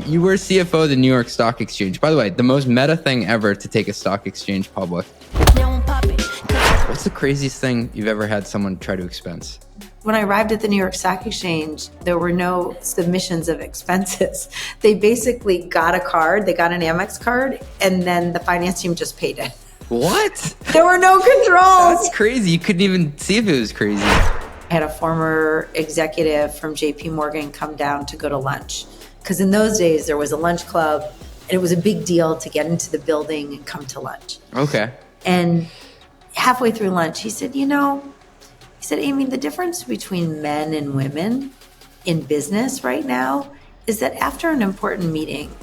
you were CFO of the New York Stock Exchange. By the way, the most meta thing ever to take a stock exchange public. What's the craziest thing you've ever had someone try to expense? When I arrived at the New York Stock Exchange, there were no submissions of expenses. They basically got a card, they got an Amex card, and then the finance team just paid it. What? There were no controls. That's crazy. You couldn't even see if it was crazy. I had a former executive from JP Morgan come down to go to lunch. Because in those days, there was a lunch club, and it was a big deal to get into the building and come to lunch. Okay. And halfway through lunch, he said, Amy, the difference between men and women in business right now is that after an important meeting,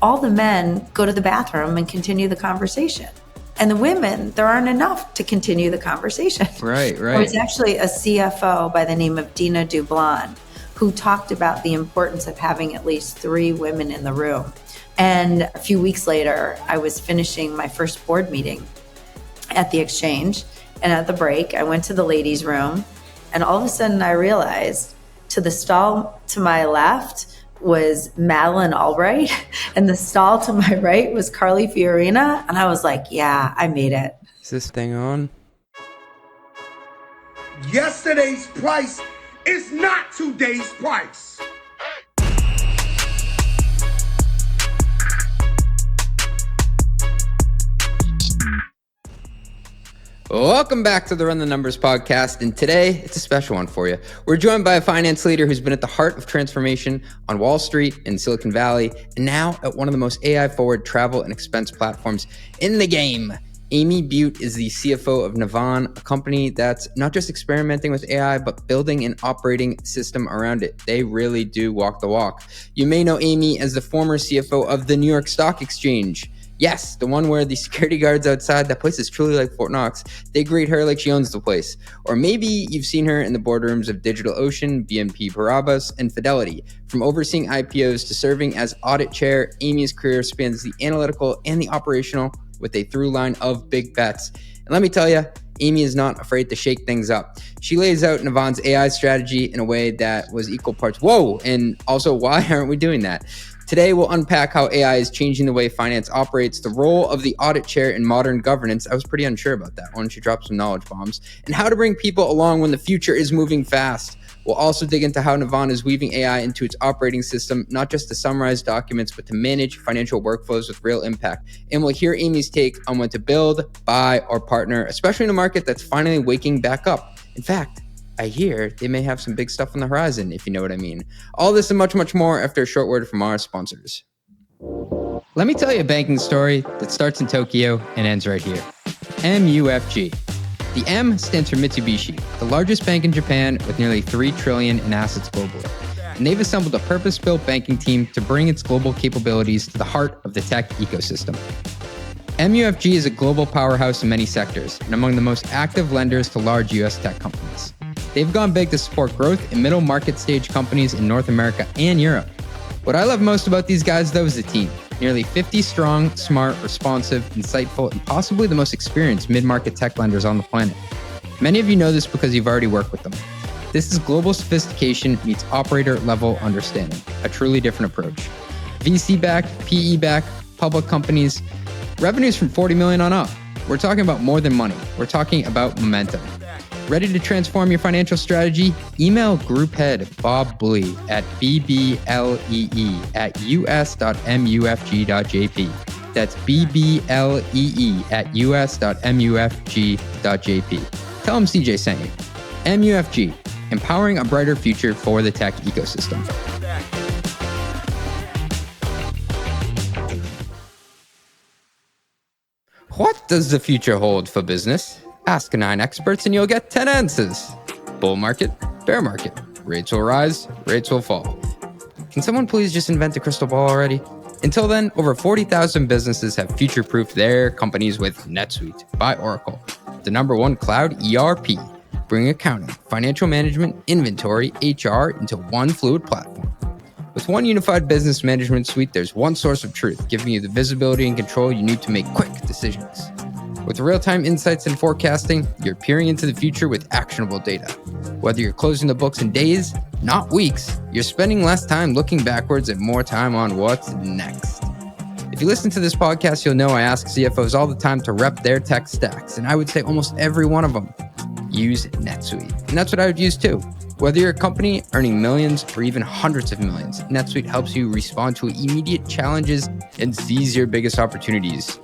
all the men go to the bathroom and continue the conversation. And the women, there aren't enough to continue the conversation. Right. There was actually a CFO by the name of Dina Dublon who talked about the importance of having at least 3 women in the room. And a few weeks later, I was finishing my first board meeting at the exchange. And at the break, I went to the ladies' room. And all of a sudden, I realized to the stall to my left was Madeleine Albright, and the stall to my right was Carly Fiorina. And I was like, yeah, I made it. Is this thing on? Yesterday's price is not today's price. Welcome back to the Run the Numbers podcast, and today it's a special one for you. We're joined by a finance leader who's been at the heart of transformation on Wall Street in Silicon Valley, and now at one of the most AI-forward travel and expense platforms in the game. Amy Butte is the CFO of Navan, a company that's not just experimenting with AI, but building an operating system around it. They really do walk the walk. You may know Amy as the former CFO of the New York Stock Exchange. Yes, the one where the security guards outside, that place is truly like Fort Knox. They greet her like she owns the place. Or maybe you've seen her in the boardrooms of DigitalOcean, BNP Paribas, and Fidelity. From overseeing IPOs to serving as audit chair, Amy's career spans the analytical and the operational with a through line of big bets. And let me tell you, Amy is not afraid to shake things up. She lays out Navan's AI strategy in a way that was equal parts, whoa, and also why aren't we doing that? Today, we'll unpack how AI is changing the way finance operates, the role of the audit chair in modern governance. I was pretty unsure about that one. She dropped some knowledge bombs. And how to bring people along when the future is moving fast. We'll also dig into how Navan is weaving AI into its operating system, not just to summarize documents, but to manage financial workflows with real impact. And we'll hear Amy's take on when to build, buy, or partner, especially in a market that's finally waking back up. In fact, I hear they may have some big stuff on the horizon, if you know what I mean. All this and much, much more after a short word from our sponsors. Let me tell you a banking story that starts in Tokyo and ends right here. MUFG. The M stands for Mitsubishi, the largest bank in Japan with nearly $3 trillion in assets globally. And they've assembled a purpose-built banking team to bring its global capabilities to the heart of the tech ecosystem. MUFG is a global powerhouse in many sectors and among the most active lenders to large U.S. tech companies. They've gone big to support growth in middle market stage companies in North America and Europe. What I love most about these guys, though, is the team. Nearly 50 strong, smart, responsive, insightful, and possibly the most experienced mid-market tech lenders on the planet. Many of you know this because you've already worked with them. This is global sophistication meets operator-level understanding, a truly different approach. VC-backed, PE-backed, public companies, revenues from $40 million on up. We're talking about more than money. We're talking about momentum. Ready to transform your financial strategy? Email group head Bob Pulley at bblee@us.mufg.jp. That's bblee@us.mufg.jp. Tell him CJ sent you. MUFG, empowering a brighter future for the tech ecosystem. What does the future hold for business? Ask 9 experts and you'll get 10 answers. Bull market, bear market. Rates will rise, rates will fall. Can someone please just invent a crystal ball already? Until then, over 40,000 businesses have future-proofed their companies with NetSuite by Oracle, the #1 cloud ERP, bringing accounting, financial management, inventory, HR into one fluid platform. With one unified business management suite, there's one source of truth, giving you the visibility and control you need to make quick decisions. With real-time insights and forecasting, you're peering into the future with actionable data. Whether you're closing the books in days, not weeks, you're spending less time looking backwards and more time on what's next. If you listen to this podcast, you'll know I ask CFOs all the time to rep their tech stacks, and I would say almost every one of them use NetSuite. And that's what I would use too. Whether you're a company earning millions or even hundreds of millions, NetSuite helps you respond to immediate challenges and seize your biggest opportunities.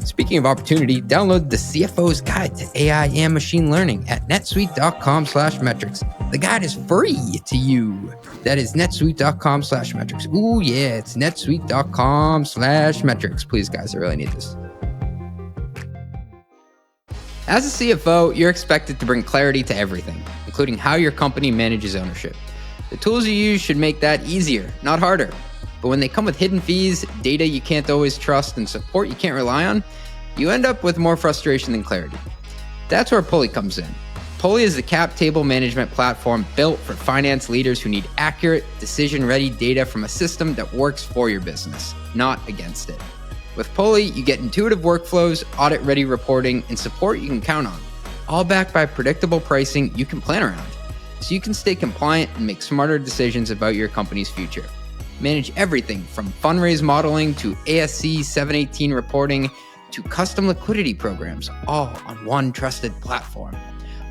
Speaking of opportunity, download the CFO's Guide to AI and Machine Learning at netsuite.com/metrics. The guide is free to you. That is netsuite.com/metrics. Ooh, yeah, it's netsuite.com/metrics. Please, guys, I really need this. As a CFO, you're expected to bring clarity to everything, including how your company manages ownership. The tools you use should make that easier, not harder. But when they come with hidden fees, data you can't always trust, and support you can't rely on, you end up with more frustration than clarity. That's where Pulley comes in. Pulley is the cap table management platform built for finance leaders who need accurate, decision-ready data from a system that works for your business, not against it. With Pulley, you get intuitive workflows, audit-ready reporting, and support you can count on, all backed by predictable pricing you can plan around, so you can stay compliant and make smarter decisions about your company's future. Manage everything from fundraise modeling to ASC 718 reporting to custom liquidity programs, all on one trusted platform.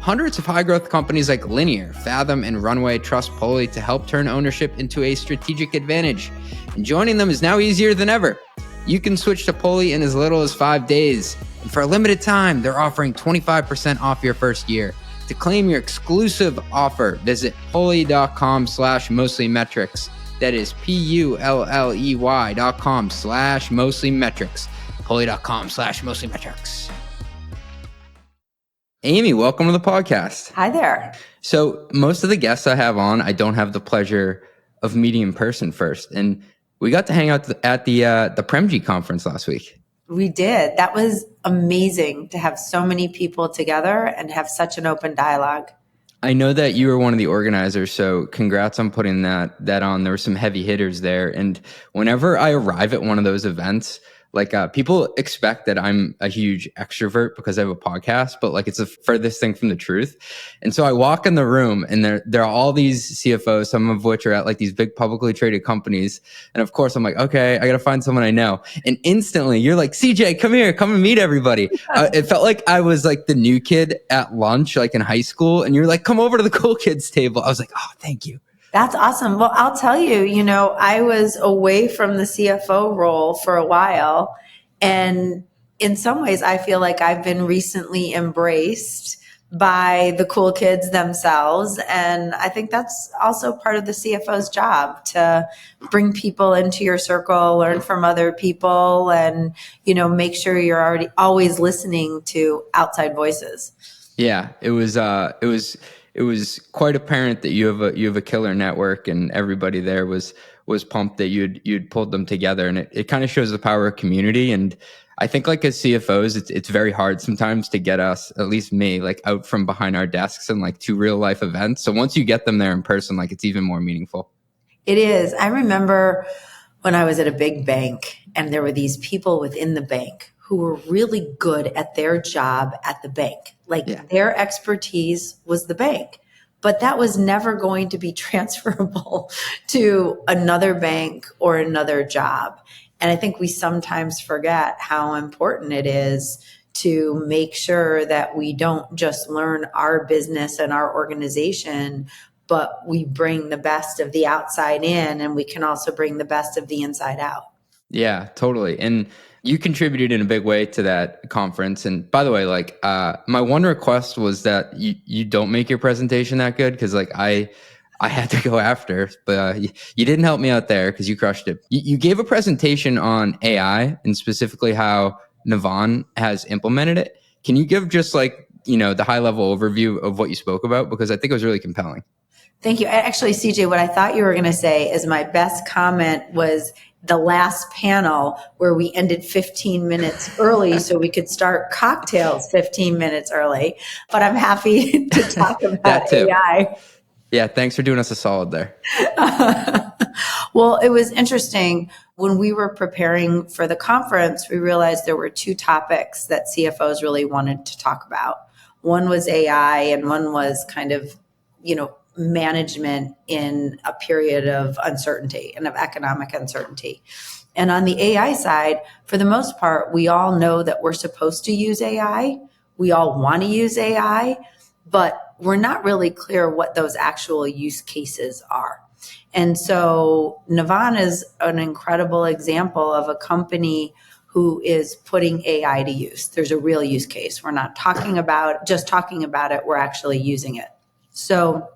Hundreds of high-growth companies like Linear, Fathom, and Runway trust Pulley to help turn ownership into a strategic advantage. And joining them is now easier than ever. You can switch to Pulley in as little as 5 days. And for a limited time, they're offering 25% off your first year. To claim your exclusive offer, visit pulley.com/mostlymetrics. That is pulley.com/mostlymetrics. Pulley.com/mostlymetrics. Amy, welcome to the podcast. Hi there. So most of the guests I have on, I don't have the pleasure of meeting in person first. And we got to hang out at the PremG conference last week. We did. That was amazing to have so many people together and have such an open dialogue. I know that you were one of the organizers, so congrats on putting that on. There were some heavy hitters there. And whenever I arrive at one of those events, people expect that I'm a huge extrovert because I have a podcast, but it's the furthest thing from the truth. And so I walk in the room and there are all these CFOs, some of which are at these big publicly traded companies. And of course I'm like, okay, I got to find someone I know. And instantly you're like, CJ, come here, come and meet everybody. It felt like I was the new kid at lunch, in high school. And you're like, come over to the cool kids table. I was like, oh, thank you. That's awesome. Well, I'll tell you, I was away from the CFO role for a while. And in some ways, I feel like I've been recently embraced by the cool kids themselves. And I think that's also part of the CFO's job, to bring people into your circle, learn from other people, and, make sure you're always listening to outside voices. Yeah, it was quite apparent that you have a killer network, and everybody there was pumped that you'd pulled them together, and it kind of shows the power of community. And I think as CFOs, it's very hard sometimes to get us, at least me, out from behind our desks and to real life events. So once you get them there in person, it's even more meaningful. It is. I remember when I was at a big bank and there were these people within the bank who were really good at their job at the bank. Their expertise was the bank, but that was never going to be transferable to another bank or another job. And I think we sometimes forget how important it is to make sure that we don't just learn our business and our organization, but we bring the best of the outside in, and we can also bring the best of the inside out. Yeah, totally. And you contributed in a big way to that conference. And by the way, my one request was that you don't make your presentation that good, because I had to go after, but you didn't help me out there because you crushed it. You gave a presentation on AI and specifically how Navan has implemented it. Can you give just the high level overview of what you spoke about? Because I think it was really compelling. Thank you. Actually, CJ, what I thought you were going to say is my best comment was the last panel where we ended 15 minutes early so we could start cocktails 15 minutes early. But I'm happy to talk about AI. Yeah, thanks for doing us a solid there. Well, it was interesting. When we were preparing for the conference, we realized there were two topics that CFOs really wanted to talk about. One was AI and one was kind of, management in a period of uncertainty and of economic uncertainty. And on the AI side, for the most part, we all know that we're supposed to use AI. We all want to use AI, but we're not really clear what those actual use cases are. And so Navan is an incredible example of a company who is putting AI to use. There's a real use case. We're not talking about it, we're actually using it. So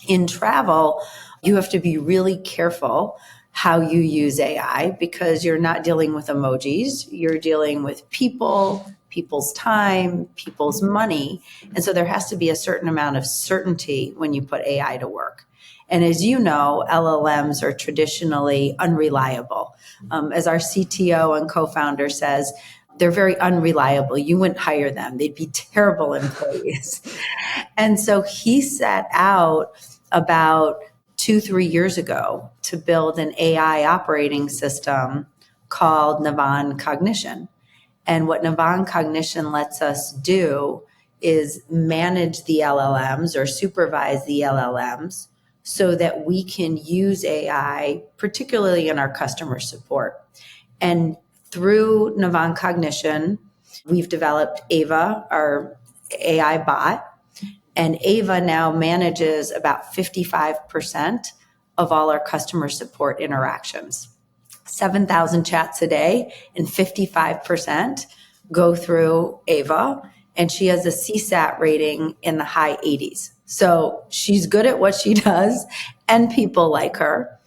in travel, you have to be really careful how you use AI because you're not dealing with emojis. You're dealing with people, people's time, people's money. And so there has to be a certain amount of certainty when you put AI to work. And as you know, LLMs are traditionally unreliable. As our CTO and co-founder says, they're very unreliable. You wouldn't hire them. They'd be terrible employees. And so he set out about 2-3 years ago to build an AI operating system called Navan Cognition. And what Navan Cognition lets us do is manage the LLMs or supervise the LLMs so that we can use AI, particularly in our customer support. And through Navan Cognition, we've developed Ava, our AI bot, and Ava now manages about 55% of all our customer support interactions. 7,000 chats a day, and 55% go through Ava, and she has a CSAT rating in the high 80s. So she's good at what she does, and people like her.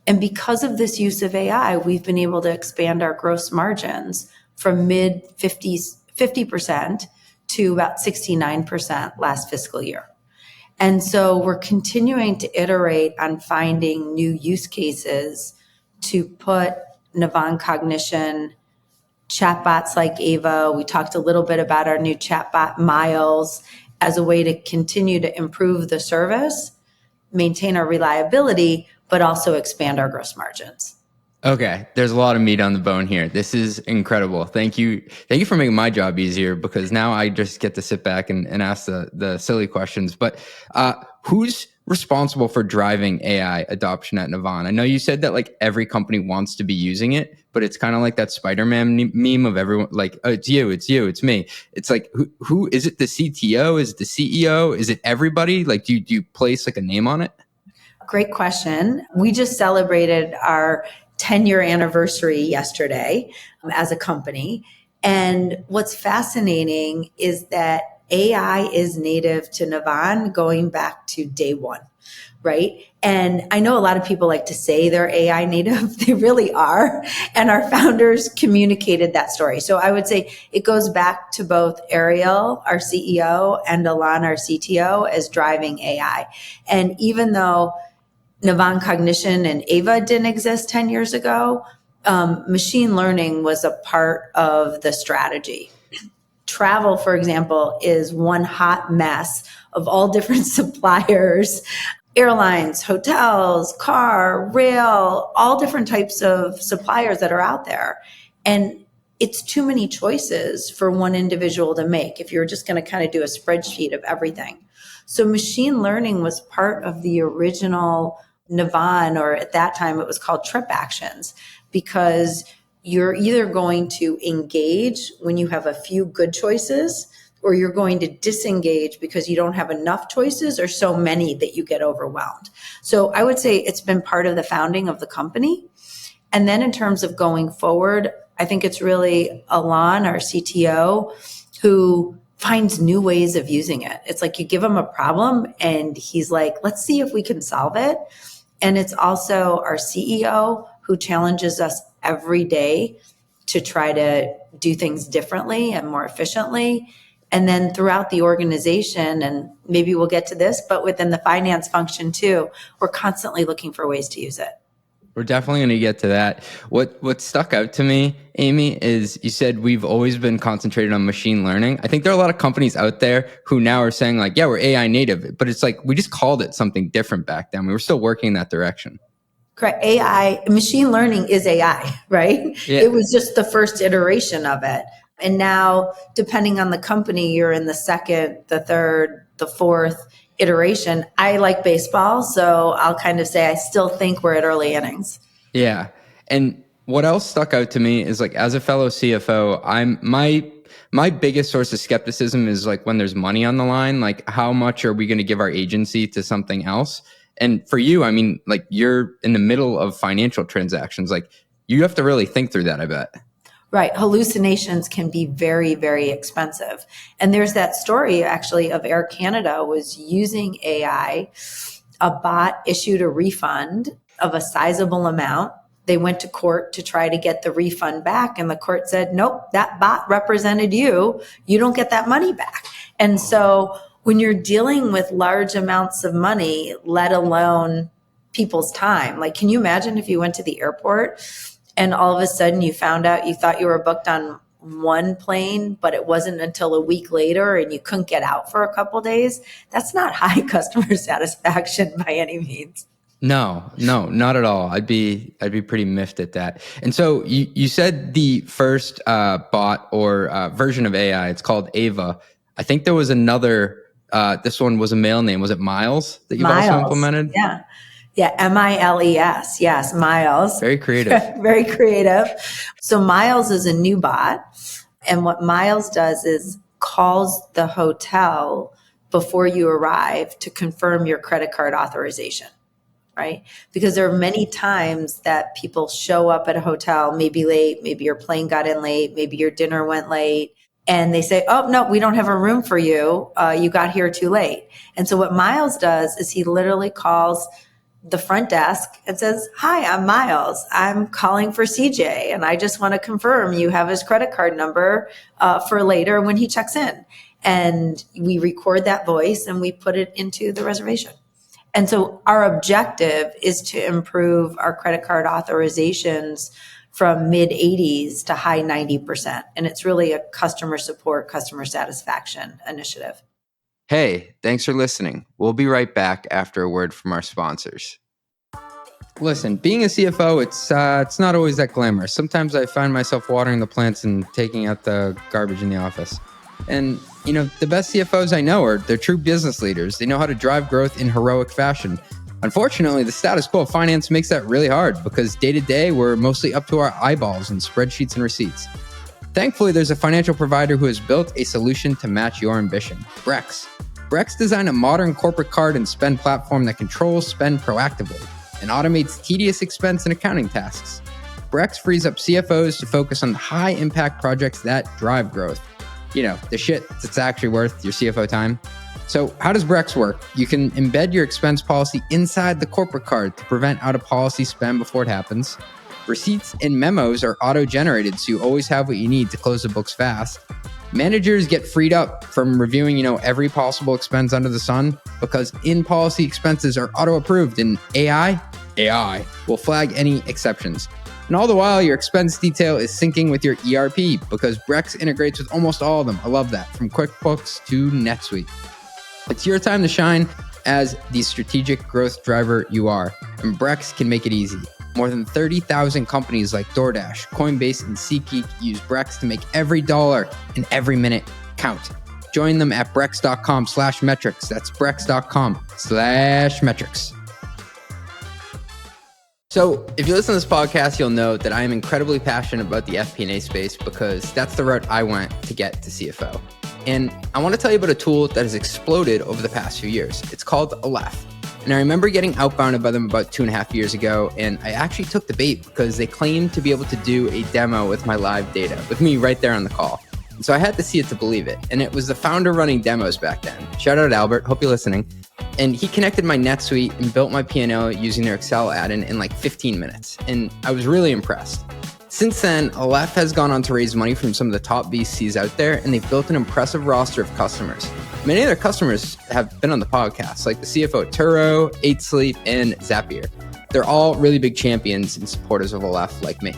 And because of this use of AI, we've been able to expand our gross margins from mid 50% to about 69% last fiscal year. And so we're continuing to iterate on finding new use cases to put Navan Cognition, chatbots like Ava. We talked a little bit about our new chatbot, Miles, as a way to continue to improve the service, maintain our reliability, but also expand our gross margins. Okay, there's a lot of meat on the bone here. This is incredible. Thank you for making my job easier because now I just get to sit back and ask the silly questions. But who's responsible for driving AI adoption at Navan? I know you said that like every company wants to be using it, but it's kind of like that Spider-Man meme of everyone like, oh, it's you, it's me. It's like, who is it? The CTO? Is it the CEO? Is it everybody? Like, do you place like a name on it? Great question. We just celebrated our 10-year anniversary yesterday as a company. And what's fascinating is that AI is native to Navan going back to day one, right? And I know a lot of people like to say they're AI native. They really are. And our founders communicated that story. So I would say it goes back to both Ariel, our CEO, and Alon, our CTO, as driving AI. And even though Navan Cognition and Ava didn't exist 10 years ago, machine learning was a part of the strategy. Travel, for example, is one hot mess of all different suppliers, airlines, hotels, car, rail, all different types of suppliers that are out there. And it's too many choices for one individual to make if you're just going to kind of do a spreadsheet of everything. So machine learning was part of the original Navan, or at that time it was called Trip Actions, because you're either going to engage when you have a few good choices, or you're going to disengage because you don't have enough choices or so many that you get overwhelmed. So I would say it's been part of the founding of the company. And then in terms of going forward, I think it's really Alon, our CTO, who finds new ways of using it. It's like you give him a problem and he's like, let's see if we can solve it. And it's also our CEO who challenges us every day to try to do things differently and more efficiently. And then throughout the organization, and maybe we'll get to this, but within the finance function too, we're constantly looking for ways to use it. We're definitely going to get to that. What stuck out to me, Amy, is you said we've always been concentrated on machine learning. I think there are a lot of companies out there who now are saying like, yeah, we're AI native, but it's like we just called it something different back then. We were still working in that direction. Correct. AI, machine learning is AI, right? Yeah. It was just the first iteration of it. And now, depending on the company, you're in the second, the third, the fourth iteration. I like baseball, so I'll kind of say I still think we're at early innings. Yeah. And what else stuck out to me is like, as a fellow CFO, my biggest source of skepticism is like when there's money on the line, like how much are we going to give our agency to something else? And for you, I mean, like you're in the middle of financial transactions, like you have to really think through that, I bet. Right. Hallucinations can be very, very expensive. And there's that story actually of Air Canada was using AI. A bot issued a refund of a sizable amount. They went to court to try to get the refund back. And the court said, nope, that bot represented you. You don't get that money back. And so when you're dealing with large amounts of money, let alone people's time, like, can you imagine if you went to the airport and all of a sudden you found out you thought you were booked on one plane, but it wasn't until a week later and you couldn't get out for a couple of days? That's not high customer satisfaction by any means. No, not at all. I'd be pretty miffed at that. And so you said the first bot or version of AI, it's called Ava. I think there was another, this one was a male name. Was it Miles that you've also implemented? Yeah, Miles. Yes, Miles. Very creative. Very creative. So Miles is a new bot. And what Miles does is calls the hotel before you arrive to confirm your credit card authorization, right? Because there are many times that people show up at a hotel, maybe late, maybe your plane got in late, maybe your dinner went late. And they say, oh, no, we don't have a room for you. You got here too late. And so what Miles does is he literally calls the front desk and says, hi, I'm Miles. I'm calling for CJ. And I just want to confirm you have his credit card number for later when he checks in. And we record that voice and we put it into the reservation. And so our objective is to improve our credit card authorizations from mid 80s to high 90%. And it's really a customer support, customer satisfaction initiative. Hey, thanks for listening. We'll be right back after a word from our sponsors. Listen, being a CFO, it's not always that glamorous. Sometimes I find myself watering the plants and taking out the garbage in the office. And, you know, the best CFOs I know they're true business leaders. They know how to drive growth in heroic fashion. Unfortunately, the status quo of finance makes that really hard because day to day, we're mostly up to our eyeballs in spreadsheets and receipts. Thankfully, there's a financial provider who has built a solution to match your ambition, Brex. Brex designed a modern corporate card and spend platform that controls spend proactively and automates tedious expense and accounting tasks. Brex frees up CFOs to focus on the high-impact projects that drive growth. You know, the shit that's actually worth your CFO time. So how does Brex work? You can embed your expense policy inside the corporate card to prevent out-of-policy spend before it happens. Receipts and memos are auto-generated, so you always have what you need to close the books fast. Managers get freed up from reviewing, every possible expense under the sun because in-policy expenses are auto-approved and AI will flag any exceptions. And all the while, your expense detail is syncing with your ERP because Brex integrates with almost all of them. I love that, from QuickBooks to NetSuite. It's your time to shine as the strategic growth driver you are, and Brex can make it easy. More than 30,000 companies like DoorDash, Coinbase, and SeatGeek use Brex to make every dollar and every minute count. Join them at brex.com/metrics. That's brex.com/metrics. So if you listen to this podcast, you'll know that I am incredibly passionate about the FP&A space because that's the route I went to get to CFO. And I want to tell you about a tool that has exploded over the past few years. It's called Aleph. And I remember getting outbounded by them about 2.5 years ago, and I actually took the bait because they claimed to be able to do a demo with my live data, with me right there on the call. And so I had to see it to believe it. And it was the founder running demos back then. Shout out Albert, hope you're listening. And he connected my NetSuite and built my P&L using their Excel add-in in like 15 minutes. And I was really impressed. Since then, Aleph has gone on to raise money from some of the top VCs out there, and they've built an impressive roster of customers. Many of their customers have been on the podcast, like the CFO at Turo, 8 Sleep, and Zapier. They're all really big champions and supporters of Aleph like me.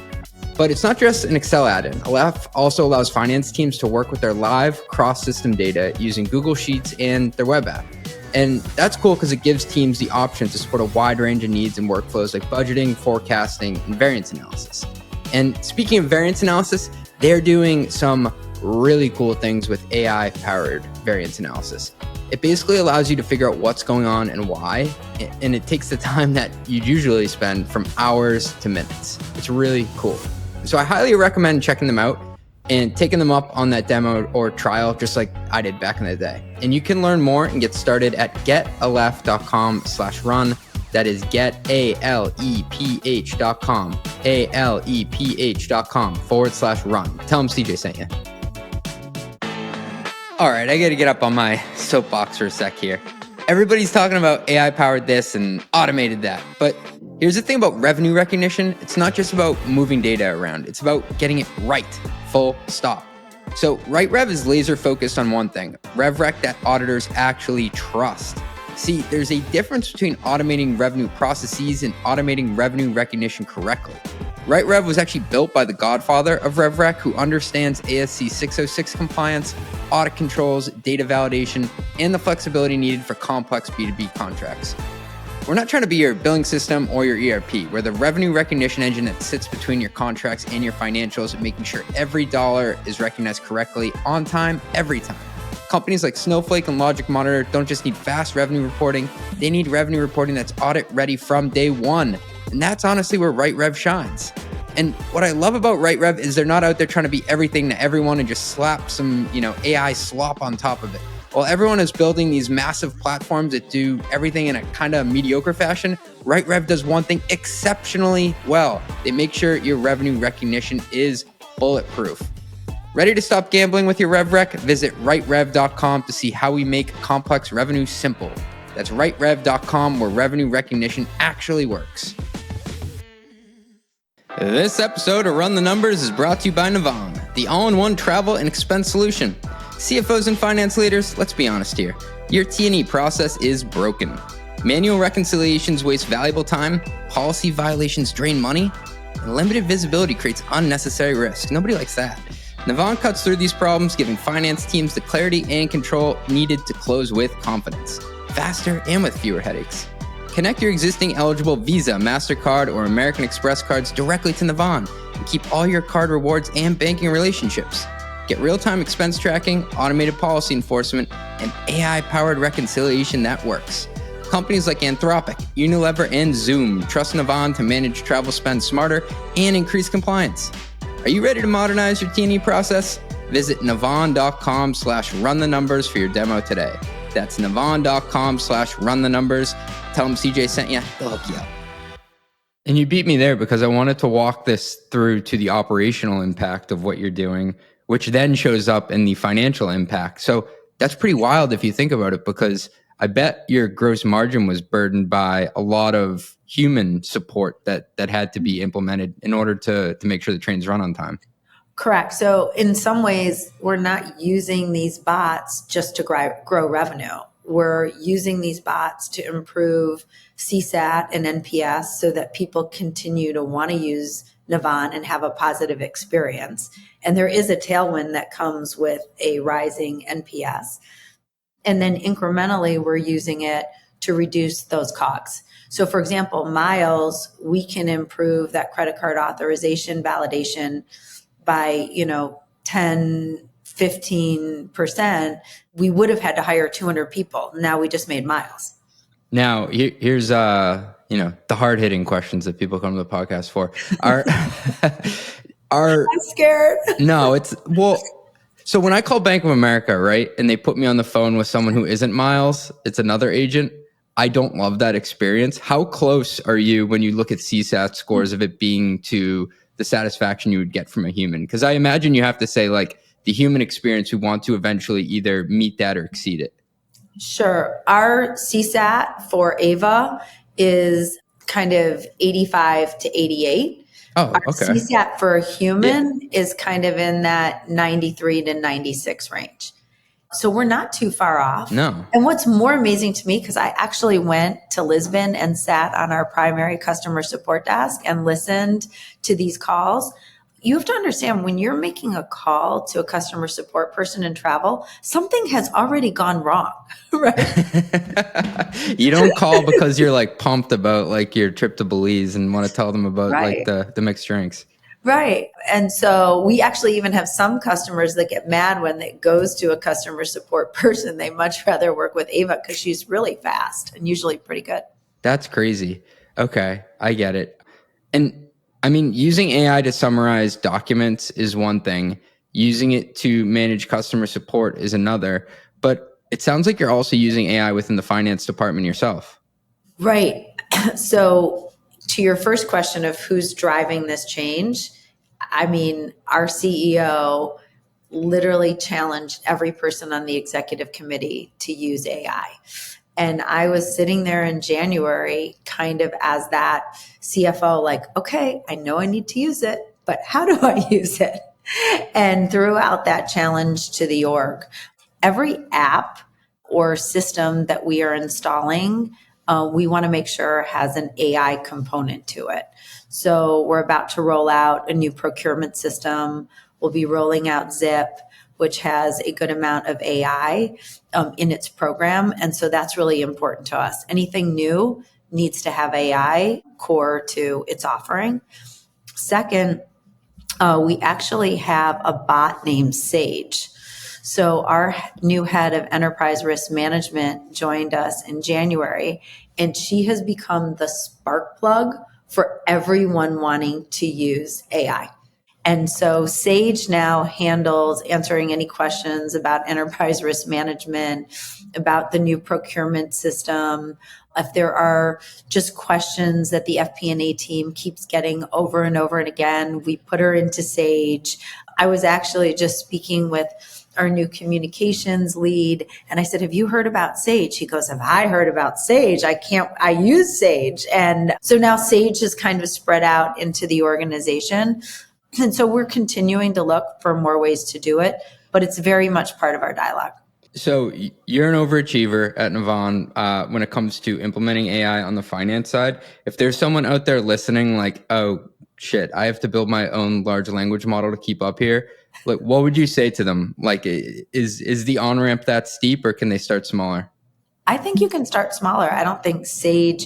But it's not just an Excel add-in. Aleph also allows finance teams to work with their live cross-system data using Google Sheets and their web app. And that's cool because it gives teams the option to support a wide range of needs and workflows like budgeting, forecasting, and variance analysis. And speaking of variance analysis, they're doing some really cool things with AI-powered variance analysis. It basically allows you to figure out what's going on and why, and it takes the time that you'd usually spend from hours to minutes. It's really cool. So I highly recommend checking them out and taking them up on that demo or trial, just like I did back in the day. And you can learn more and get started at getaleph.com/run. That is getaleph.com, aleph.com/run. Tell them CJ sent you. All right, I got to get up on my soapbox for a sec here. Everybody's talking about AI-powered this and automated that. But here's the thing about revenue recognition. It's not just about moving data around. It's about getting it right, full stop. So RightRev is laser focused on one thing, RevRec that auditors actually trust. See, there's a difference between automating revenue processes and automating revenue recognition correctly. RightRev was actually built by the godfather of RevRec, who understands ASC 606 compliance, audit controls, data validation, and the flexibility needed for complex B2B contracts. We're not trying to be your billing system or your ERP. We're the revenue recognition engine that sits between your contracts and your financials, making sure every dollar is recognized correctly, on time, every time. Companies like Snowflake and Logic Monitor don't just need fast revenue reporting, they need revenue reporting that's audit ready from day one. And that's honestly where RightRev shines. And what I love about RightRev is they're not out there trying to be everything to everyone and just slap some, AI slop on top of it. While everyone is building these massive platforms that do everything in a kind of mediocre fashion, RightRev does one thing exceptionally well. They make sure your revenue recognition is bulletproof. Ready to stop gambling with your RevRec? Visit RightRev.com to see how we make complex revenue simple. That's RightRev.com, where revenue recognition actually works. This episode of Run the Numbers is brought to you by Navan, the all-in-one travel and expense solution. CFOs and finance leaders, let's be honest here. Your T&E process is broken. Manual reconciliations waste valuable time, policy violations drain money, and limited visibility creates unnecessary risk. Nobody likes that. Navan cuts through these problems, giving finance teams the clarity and control needed to close with confidence, faster and with fewer headaches. Connect your existing eligible Visa, MasterCard, or American Express cards directly to Navan and keep all your card rewards and banking relationships. Get real-time expense tracking, automated policy enforcement, and AI-powered reconciliation that works. Companies like Anthropic, Unilever, and Zoom trust Navan to manage travel spend smarter and increase compliance. Are you ready to modernize your T&E process? Visit navan.com/run the numbers for your demo today. That's navan.com/run the numbers. Tell them CJ sent you. They'll hook you up. And you beat me there because I wanted to walk this through to the operational impact of what you're doing, which then shows up in the financial impact. So that's pretty wild if you think about it, because I bet your gross margin was burdened by a lot of human support that had to be implemented in order to make sure the trains run on time. Correct. So in some ways, we're not using these bots just to grow revenue. We're using these bots to improve CSAT and NPS so that people continue to want to use Navan and have a positive experience. And there is a tailwind that comes with a rising NPS. And then incrementally, we're using it to reduce those COGS. So for example, miles, we can improve that credit card authorization validation by, 10, 15%. We would have had to hire 200 people. Now we just made miles. Now, here's the hard-hitting questions that people come to the podcast for. I'm scared. No, so when I call Bank of America, right, and they put me on the phone with someone who isn't Miles, it's another agent, I don't love that experience. How close are you when you look at CSAT scores of it being to the satisfaction you would get from a human? Because I imagine you have to say, like, the human experience, we want to eventually either meet that or exceed it. Sure. Our CSAT for AVA is kind of 85 to 88. Oh, Our okay. CSAT for a human is kind of in that 93 to 96 range. So we're not too far off. No. And what's more amazing to me, because I actually went to Lisbon and sat on our primary customer support desk and listened to these calls. You have to understand, when you're making a call to a customer support person in travel, something has already gone wrong, right? You don't call because you're like pumped about like your trip to Belize and want to tell them about Right. like the mixed drinks. Right. And so we actually even have some customers that get mad when it goes to a customer support person. They much rather work with Ava because she's really fast and usually pretty good. That's crazy. Okay, I get it. And I mean, using AI to summarize documents is one thing. Using it to manage customer support is another. But it sounds like you're also using AI within the finance department yourself. Right. So to your first question of who's driving this change, I mean, our CEO literally challenged every person on the executive committee to use AI. And I was sitting there in January kind of as that CFO, like, okay, I know I need to use it, but how do I use it? And threw out that challenge to the org. Every app or system that we are installing, we want to make sure has an AI component to it. So we're about to roll out a new procurement system. We'll be rolling out Zip, which has a good amount of AI in its program. And so that's really important to us. Anything new needs to have AI core to its offering. Second, we actually have a bot named Sage. So our new head of enterprise risk management joined us in January, and she has become the spark plug for everyone wanting to use AI. And so Sage now handles answering any questions about enterprise risk management, about the new procurement system. If there are just questions that the FP&A team keeps getting over and over and again, we put her into Sage. I was actually just speaking with our new communications lead. And I said, have you heard about Sage? He goes, have I heard about Sage? I use Sage. And so now Sage is kind of spread out into the organization. And so we're continuing to look for more ways to do it, but it's very much part of our dialogue. So you're an overachiever at Navan when it comes to implementing AI on the finance side. If there's someone out there listening like, oh, shit, I have to build my own large language model to keep up here, like, what would you say to them? Like, is the on-ramp that steep, or can they start smaller? I think you can start smaller. I don't think Sage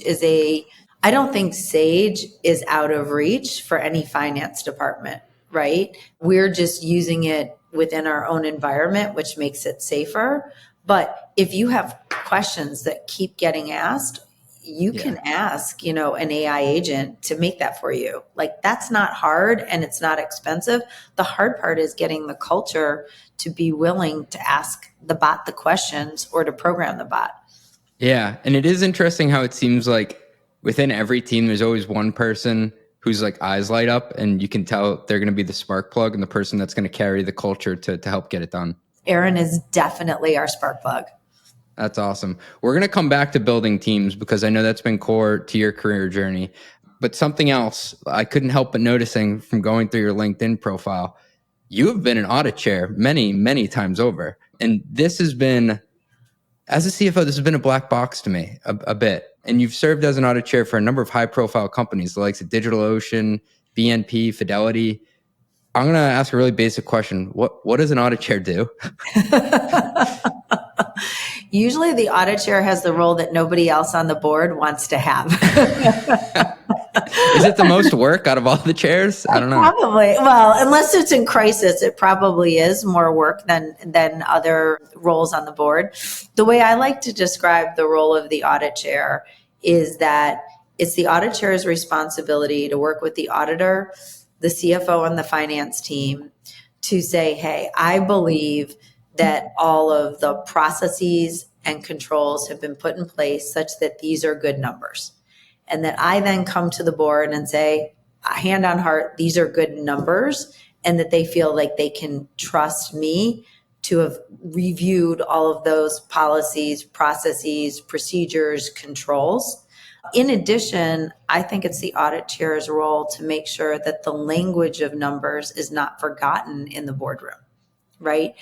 is out of reach for any finance department, right? We're just using it within our own environment, which makes it safer. But if you have questions that keep getting asked, you can ask, an AI agent to make that for you. Like, that's not hard and it's not expensive. The hard part is getting the culture to be willing to ask the bot the questions or to program the bot. Yeah. And it is interesting how it seems like within every team, there's always one person whose like eyes light up and you can tell they're going to be the spark plug and the person that's going to carry the culture to help get it done. Aaron is definitely our spark plug. That's awesome. We're going to come back to building teams because I know that's been core to your career journey. But something else I couldn't help but noticing from going through your LinkedIn profile, you have been an audit chair many, many times over. And this has been, as a CFO, this has been a black box to me a bit. And you've served as an audit chair for a number of high profile companies, the likes of DigitalOcean, BNP, Fidelity. I'm going to ask a really basic question. What does an audit chair do? Usually the audit chair has the role that nobody else on the board wants to have. Is it the most work out of all the chairs? I don't know. Probably. Well, unless it's in crisis, it probably is more work than other roles on the board. The way I like to describe the role of the audit chair is that it's the audit chair's responsibility to work with the auditor, the CFO, and the finance team to say, hey, I believe that all of the processes and controls have been put in place such that these are good numbers. And that I then come to the board and say, hand on heart, these are good numbers, and that they feel like they can trust me to have reviewed all of those policies, processes, procedures, controls. In addition, I think it's the audit chair's role to make sure that the language of numbers is not forgotten in the boardroom, right?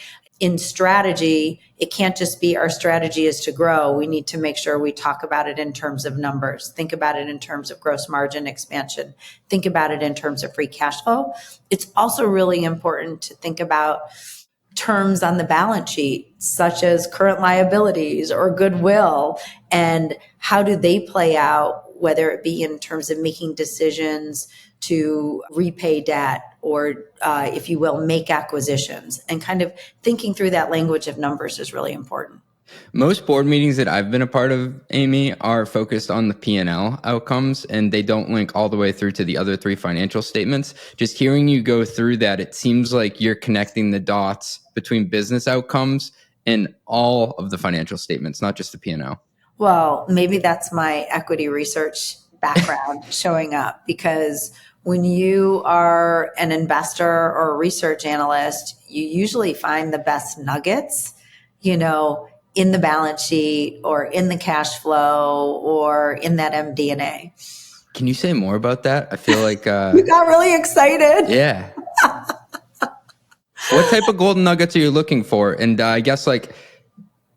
in strategy, it can't just be our strategy is to grow. We need to make sure we talk about it in terms of numbers, think about it in terms of gross margin expansion, think about it in terms of free cash flow. It's also really important to think about terms on the balance sheet, such as current liabilities or goodwill, and how do they play out, whether it be in terms of making decisions to repay debt or, if you will, make acquisitions. And kind of thinking through that language of numbers is really important. Most board meetings that I've been a part of, Amy, are focused on the P&L outcomes, and they don't link all the way through to the other three financial statements. Just hearing you go through that, it seems like you're connecting the dots between business outcomes and all of the financial statements, not just the P&L. Well, maybe that's my equity research background showing up, because when you are an investor or a research analyst, you usually find the best nuggets, in the balance sheet or in the cash flow or in that MD&A. Can you say more about that? I feel like... You got really excited. Yeah. What type of golden nuggets are you looking for? And I guess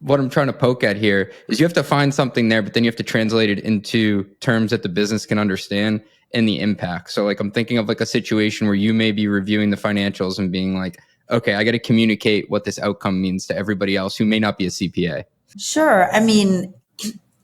what I'm trying to poke at here is you have to find something there, but then you have to translate it into terms that the business can understand and the impact. So I'm thinking of a situation where you may be reviewing the financials and being like, okay, I got to communicate what this outcome means to everybody else who may not be a CPA. Sure. I mean,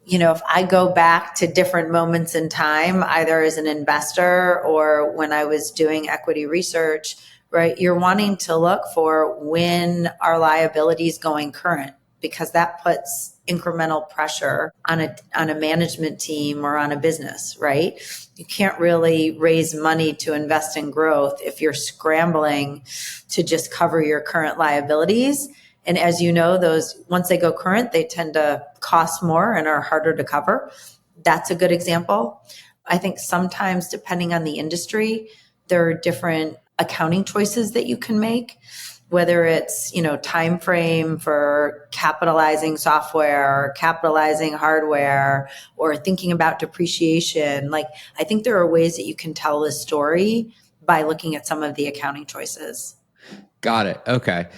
if I go back to different moments in time, either as an investor or when I was doing equity research, right, you're wanting to look for when our liabilities going current, because that puts incremental pressure on a management team or on a business, right? You can't really raise money to invest in growth if you're scrambling to just cover your current liabilities. And as you know, those, once they go current, they tend to cost more and are harder to cover. That's a good example. I think sometimes, depending on the industry, there are different accounting choices that you can make, whether it's, time frame for capitalizing software or capitalizing hardware or thinking about depreciation. I think there are ways that you can tell this story by looking at some of the accounting choices. Got it. Okay.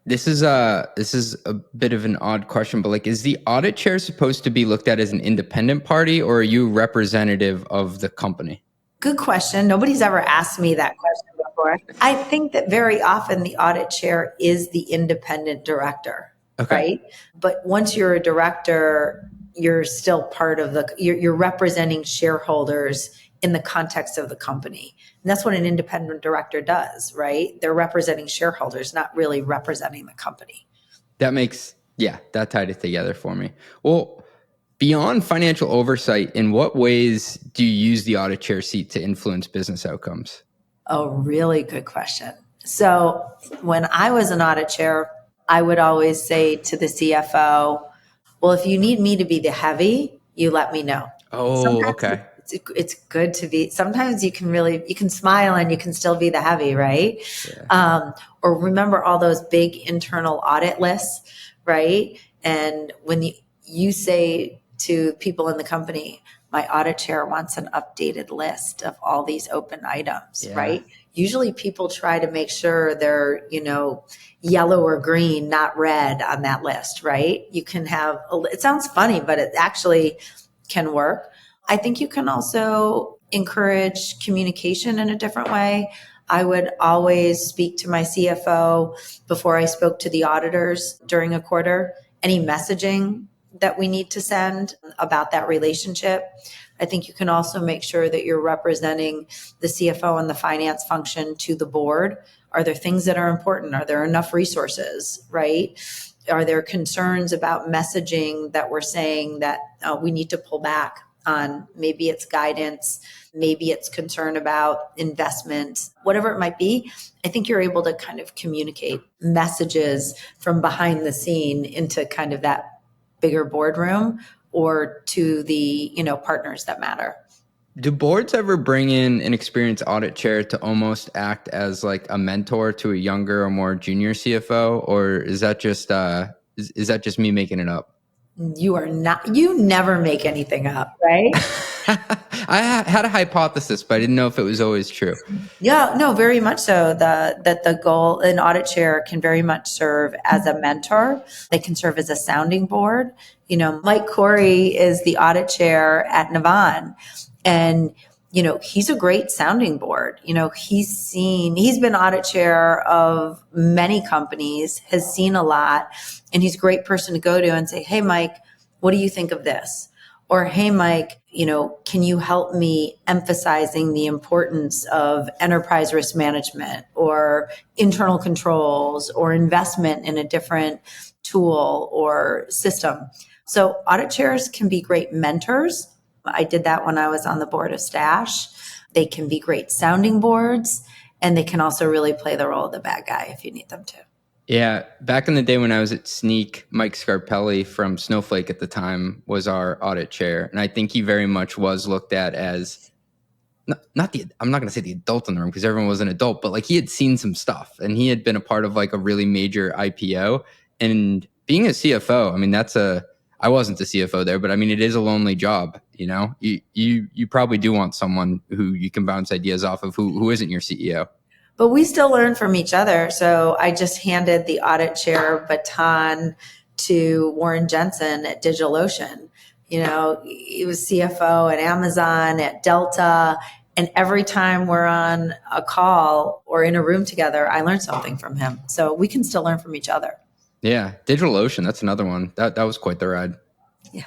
This is a bit of an odd question, but is the audit chair supposed to be looked at as an independent party, or are you representative of the company? Good question. Nobody's ever asked me that question before. I think that very often the audit chair is the independent director, okay, right? But once you're a director, you're still part of you're representing shareholders in the context of the company. And that's what an independent director does, right? They're representing shareholders, not really representing the company. That tied it together for me. Well, beyond financial oversight, in what ways do you use the audit chair seat to influence business outcomes? A really good question. So when I was an audit chair, I would always say to the CFO, well, if you need me to be the heavy, you let me know. Oh, sometimes okay. It's good to be, sometimes you can smile and you can still be the heavy, right? Yeah. Or remember all those big internal audit lists, right? And when you say to people in the company, my audit chair wants an updated list of all these open items, yeah, right? Usually people try to make sure they're, yellow or green, not red on that list, right? You can have, it sounds funny, but it actually can work. I think you can also encourage communication in a different way. I would always speak to my CFO before I spoke to the auditors during a quarter. Any messaging that we need to send about that relationship. I think you can also make sure that you're representing the CFO and the finance function to the board. Are there things that are important? Are there enough resources, right? Are there concerns about messaging that we're saying that we need to pull back on? Maybe it's guidance, maybe it's concern about investment, whatever it might be. I think you're able to kind of communicate messages from behind the scene into kind of that bigger boardroom or to the, partners that matter. Do boards ever bring in an experienced audit chair to almost act as a mentor to a younger or more junior CFO? Or is that just me making it up? You never make anything up, right? I had a hypothesis, but I didn't know if it was always true. Yeah, no, very much so. That the goal, an audit chair can very much serve as a mentor. They can serve as a sounding board. Mike Corey is the audit chair at Navan, and he's a great sounding board. He's been audit chair of many companies, has seen a lot, and he's a great person to go to and say, "Hey, Mike, what do you think of this?" Or, "Hey, Mike, can you help me emphasizing the importance of enterprise risk management or internal controls or investment in a different tool or system?" So audit chairs can be great mentors. I did that when I was on the board of Stash. They can be great sounding boards, and they can also really play the role of the bad guy if you need them to. Yeah, back in the day when I was at Sneak, Mike Scarpelli from Snowflake at the time was our audit chair. And I think he very much was looked at as, I'm not going to say the adult in the room because everyone was an adult, but like he had seen some stuff and he had been a part of like a really major IPO. And being a CFO, I mean, I wasn't the CFO there, but I mean, it is a lonely job. You probably do want someone who you can bounce ideas off of who isn't your CEO. But we still learn from each other. So I just handed the audit chair baton to Warren Jensen at DigitalOcean. He was CFO at Amazon, at Delta. And every time we're on a call or in a room together, I learn something from him. So we can still learn from each other. Yeah. DigitalOcean, that's another one. That was quite the ride. Yeah.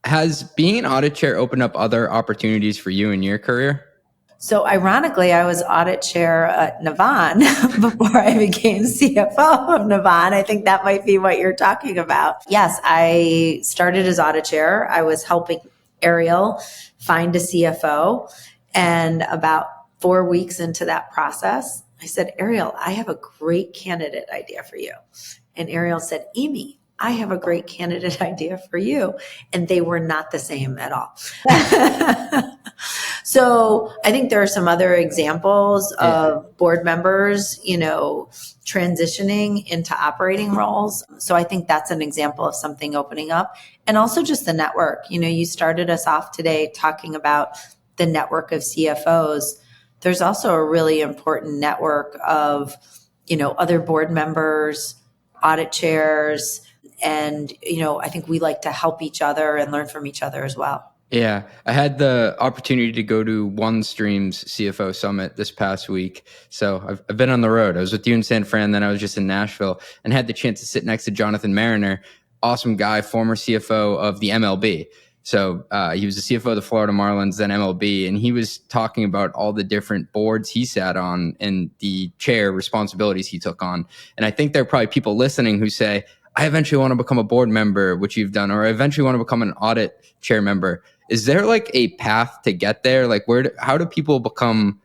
Has being an audit chair opened up other opportunities for you in your career? So ironically, I was audit chair at Navan before I became CFO of Navan. I think that might be what you're talking about. Yes, I started as audit chair. I was helping Ariel find a CFO. And about 4 weeks into that process, I said, "Ariel, I have a great candidate idea for you." And Ariel said, "Amy, I have a great candidate idea for you." And they were not the same at all. So I think there are some other examples of board members, transitioning into operating roles. So I think that's an example of something opening up. And also just the network. You started us off today talking about the network of CFOs. There's also a really important network of, other board members, audit chairs. And, I think we like to help each other and learn from each other as well. Yeah, I had the opportunity to go to OneStream's CFO Summit this past week. So I've been on the road. I was with you in San Fran, then I was just in Nashville and had the chance to sit next to Jonathan Mariner, awesome guy, former CFO of the MLB. So he was the CFO of the Florida Marlins, then MLB, and he was talking about all the different boards he sat on and the chair responsibilities he took on. And I think there are probably people listening who say, "I eventually want to become a board member," which you've done, or "I eventually want to become an audit chair member." Is there like a path to get there? Like how do people become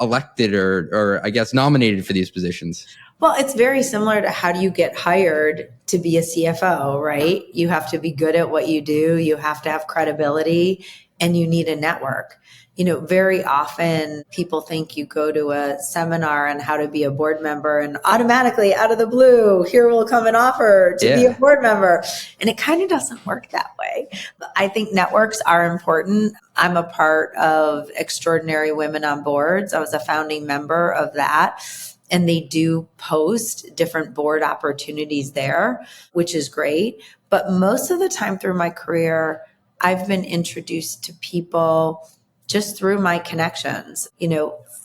elected or I guess nominated for these positions? Well, it's very similar to how do you get hired to be a CFO, right? You have to be good at what you do. You have to have credibility and you need a network. Very often people think you go to a seminar on how to be a board member and automatically out of the blue, here will come an offer to be a board member. And it kind of doesn't work that way. I think networks are important. I'm a part of Extraordinary Women on Boards. I was a founding member of that. And they do post different board opportunities there, which is great. But most of the time through my career, I've been introduced to people just through my connections.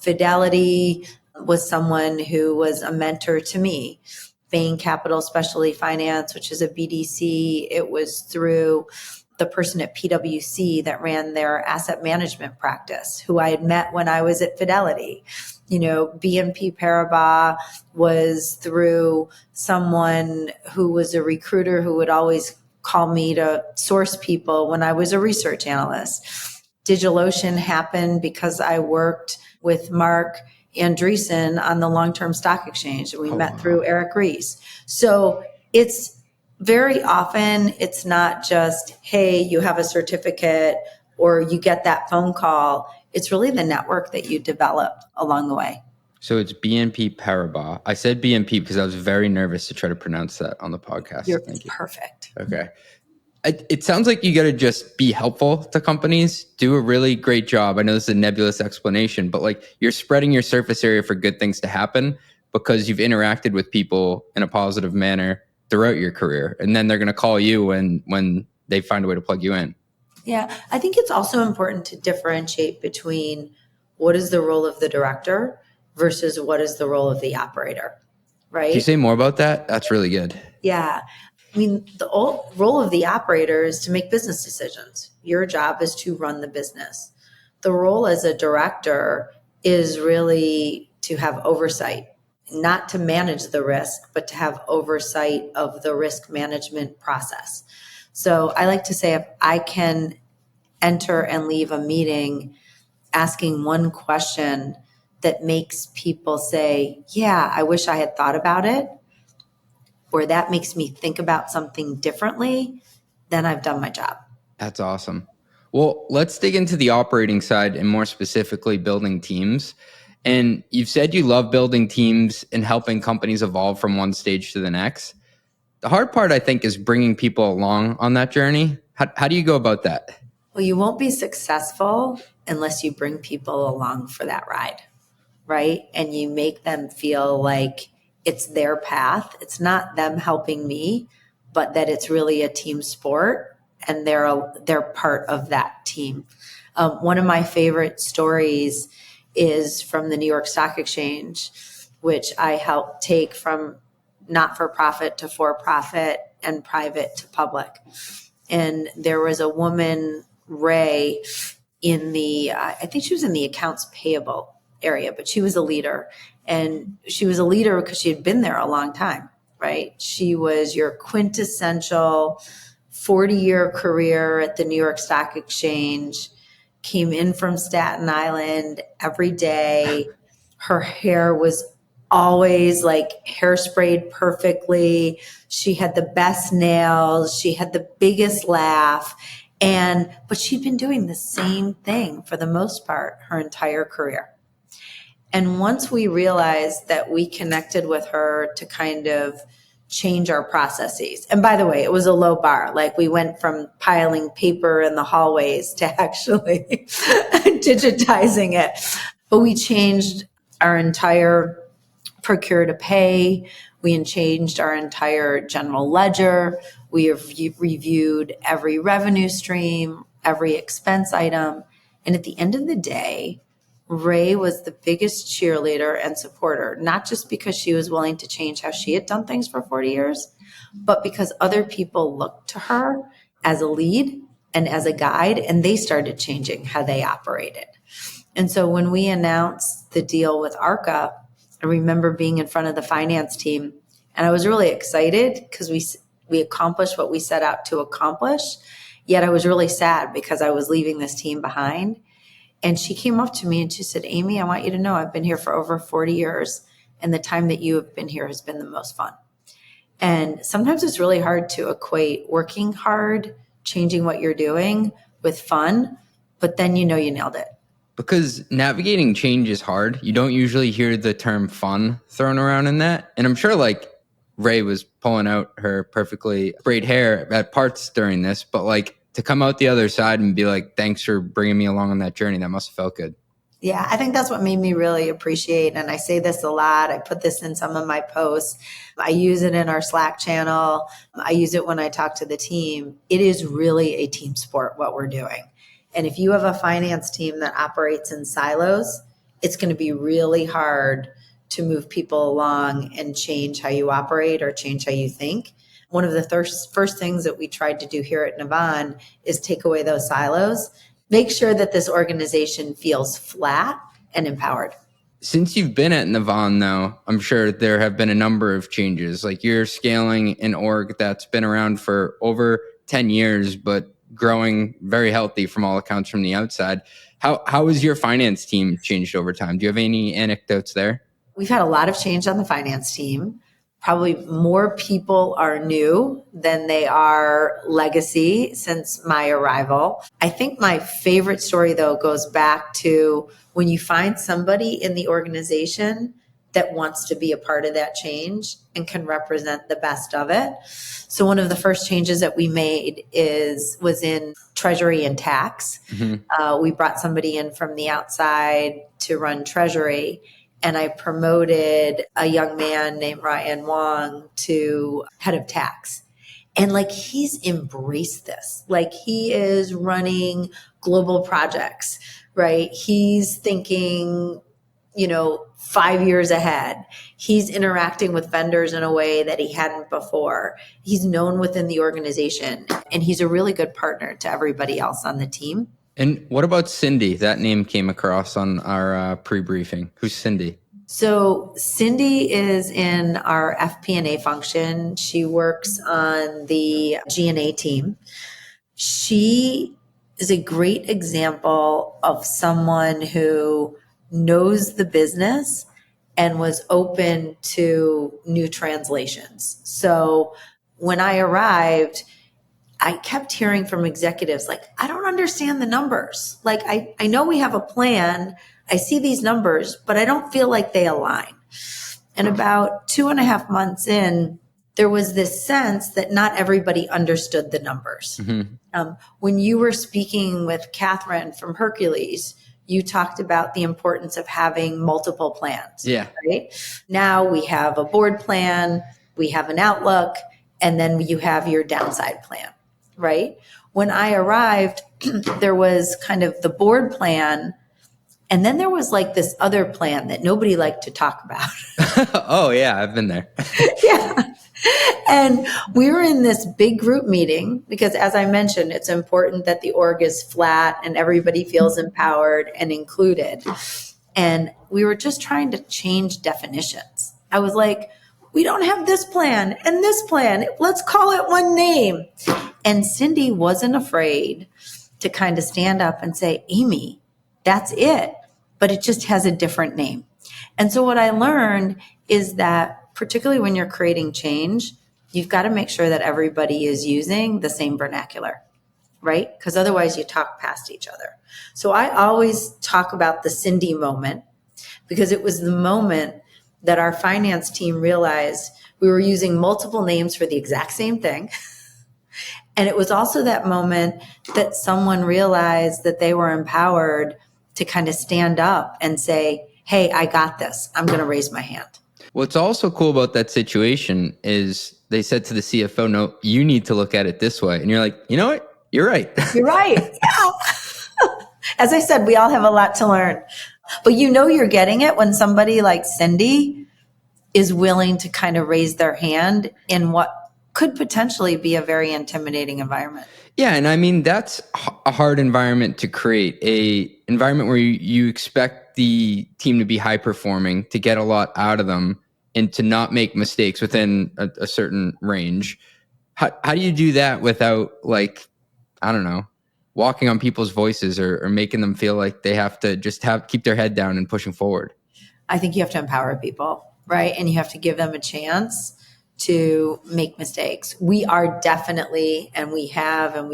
Fidelity was someone who was a mentor to me. Bain Capital Specialty Finance, which is a BDC, it was through the person at PwC that ran their asset management practice, who I had met when I was at Fidelity. BNP Paribas was through someone who was a recruiter who would always call me to source people when I was a research analyst. DigitalOcean happened because I worked with Mark Andreessen on the long-term stock exchange. We met through Eric Ries. So it's very often, it's not just, hey, you have a certificate or you get that phone call. It's really the network that you develop along the way. So it's BNP Paribas. I said BNP because I was very nervous to try to pronounce that on the podcast. You're Thank you. Perfect. Okay. It sounds like you got to just be helpful to companies, do a really great job. I know this is a nebulous explanation, but like you're spreading your surface area for good things to happen because you've interacted with people in a positive manner throughout your career. And then they're going to call you when they find a way to plug you in. Yeah, I think it's also important to differentiate between what is the role of the director versus what is the role of the operator, right? Can you say more about that? That's really good. Yeah. I mean, the role of the operator is to make business decisions. Your job is to run the business. The role as a director is really to have oversight, not to manage the risk, but to have oversight of the risk management process. So I like to say if I can enter and leave a meeting asking one question that makes people say, yeah, I wish I had thought about it, or that makes me think about something differently, then I've done my job. That's awesome. Well, let's dig into the operating side and more specifically building teams. And you've said you love building teams and helping companies evolve from one stage to the next. The hard part, I think, is bringing people along on that journey. How do you go about that? Well, you won't be successful unless you bring people along for that ride, right? And you make them feel like it's their path. It's not them helping me, but that it's really a team sport and they're part of that team. One of my favorite stories is from the New York Stock Exchange, which I helped take from not-for-profit to for-profit and private to public. And there was a woman, Ray, in the, I think she was in the accounts payable area, but she was a leader. And she was a leader because she had been there a long time, right? She was your quintessential 40-year career at the New York Stock Exchange, came in from Staten Island every day. Her hair was always like hairsprayed perfectly. She had the best nails. She had the biggest laugh. But she'd been doing the same thing for the most part her entire career. And once we realized that we connected with her to kind of change our processes. And by the way, it was a low bar. Like we went from piling paper in the hallways to actually digitizing it. But we changed our entire procure to pay. We changed our entire general ledger. We have reviewed every revenue stream, every expense item. And at the end of the day, Ray was the biggest cheerleader and supporter, not just because she was willing to change how she had done things for 40 years, but because other people looked to her as a lead and as a guide, and they started changing how they operated. And so when we announced the deal with Arca, I remember being in front of the finance team, and I was really excited because we accomplished what we set out to accomplish, yet I was really sad because I was leaving this team behind. And she came up to me and she said, Amy, I want you to know I've been here for over 40 years, and the time that you have been here has been the most fun. And sometimes it's really hard to equate working hard, changing what you're doing with fun, but then you know you nailed it. Because navigating change is hard. You don't usually hear the term fun thrown around in that. And I'm sure like Ray was pulling out her perfectly braid hair at parts during this, but like to come out the other side and be like, thanks for bringing me along on that journey, that must have felt good. Yeah, I think that's what made me really appreciate. And I say this a lot. I put this in some of my posts. I use it in our Slack channel. I use it when I talk to the team. It is really a team sport, what we're doing. And if you have a finance team that operates in silos, it's going to be really hard to move people along and change how you operate or change how you think. One of the first things that we tried to do here at Navan is take away those silos, make sure that this organization feels flat and empowered. Since you've been at Navan, though, I'm sure there have been a number of changes. Like you're scaling an org that's been around for over 10 years, but growing very healthy from all accounts from the outside. How has your finance team changed over time? Do you have any anecdotes there? We've had a lot of change on the finance team. Probably more people are new than they are legacy since my arrival. I think my favorite story, though, goes back to when you find somebody in the organization that wants to be a part of that change and can represent the best of it. So one of the first changes that we made was in treasury and tax. We brought somebody in from the outside to run treasury, and I promoted a young man named Ryan Wong to head of tax. And like, he's embraced this. Like, he is running global projects, right? He's thinking, 5 years ahead. He's interacting with vendors in a way that he hadn't before. He's known within the organization, and he's a really good partner to everybody else on the team. And what about Cindy? That name came across on our pre-briefing. Who's Cindy? So Cindy is in our FP&A function. She works on the G&A team. She is a great example of someone who knows the business and was open to new translations. So when I arrived, I kept hearing from executives like, I don't understand the numbers. Like, I know we have a plan. I see these numbers, but I don't feel like they align. And about 2.5 months in, there was this sense that not everybody understood the numbers. When you were speaking with Catherine from Hercules, you talked about the importance of having multiple plans. Yeah. Right? Now we have a board plan, we have an outlook, and then you have your downside plan, right? When I arrived, there was kind of the board plan, and then there was like this other plan that nobody liked to talk about. Oh, yeah, I've been there. Yeah. And we were in this big group meeting because, as I mentioned, it's important that the org is flat and everybody feels empowered and included. And we were just trying to change definitions. I was like, we don't have this plan and this plan. Let's call it one name. And Cindy wasn't afraid to kind of stand up and say, Amy, that's it, but it just has a different name. And so what I learned is that particularly when you're creating change, you've got to make sure that everybody is using the same vernacular, right? Because otherwise you talk past each other. So I always talk about the Cindy moment because it was the moment that our finance team realized we were using multiple names for the exact same thing. And it was also that moment that someone realized that they were empowered to kind of stand up and say, hey, I got this. I'm going to raise my hand. What's also cool about that situation is they said to the CFO, no, you need to look at it this way. And you're like, you know what? You're right. You're right. Yeah. As I said, we all have a lot to learn. But you're getting it when somebody like Cindy is willing to kind of raise their hand in what could potentially be a very intimidating environment. Yeah. And I mean, that's a hard environment to create, a environment where you expect the team to be high performing, to get a lot out of them, and to not make mistakes within a certain range. How do you do that without, like, I don't know, walking on people's voices or making them feel like they have to just keep their head down and pushing forward? I think you have to empower people, right? And you have to give them a chance to make mistakes. We are definitely, and we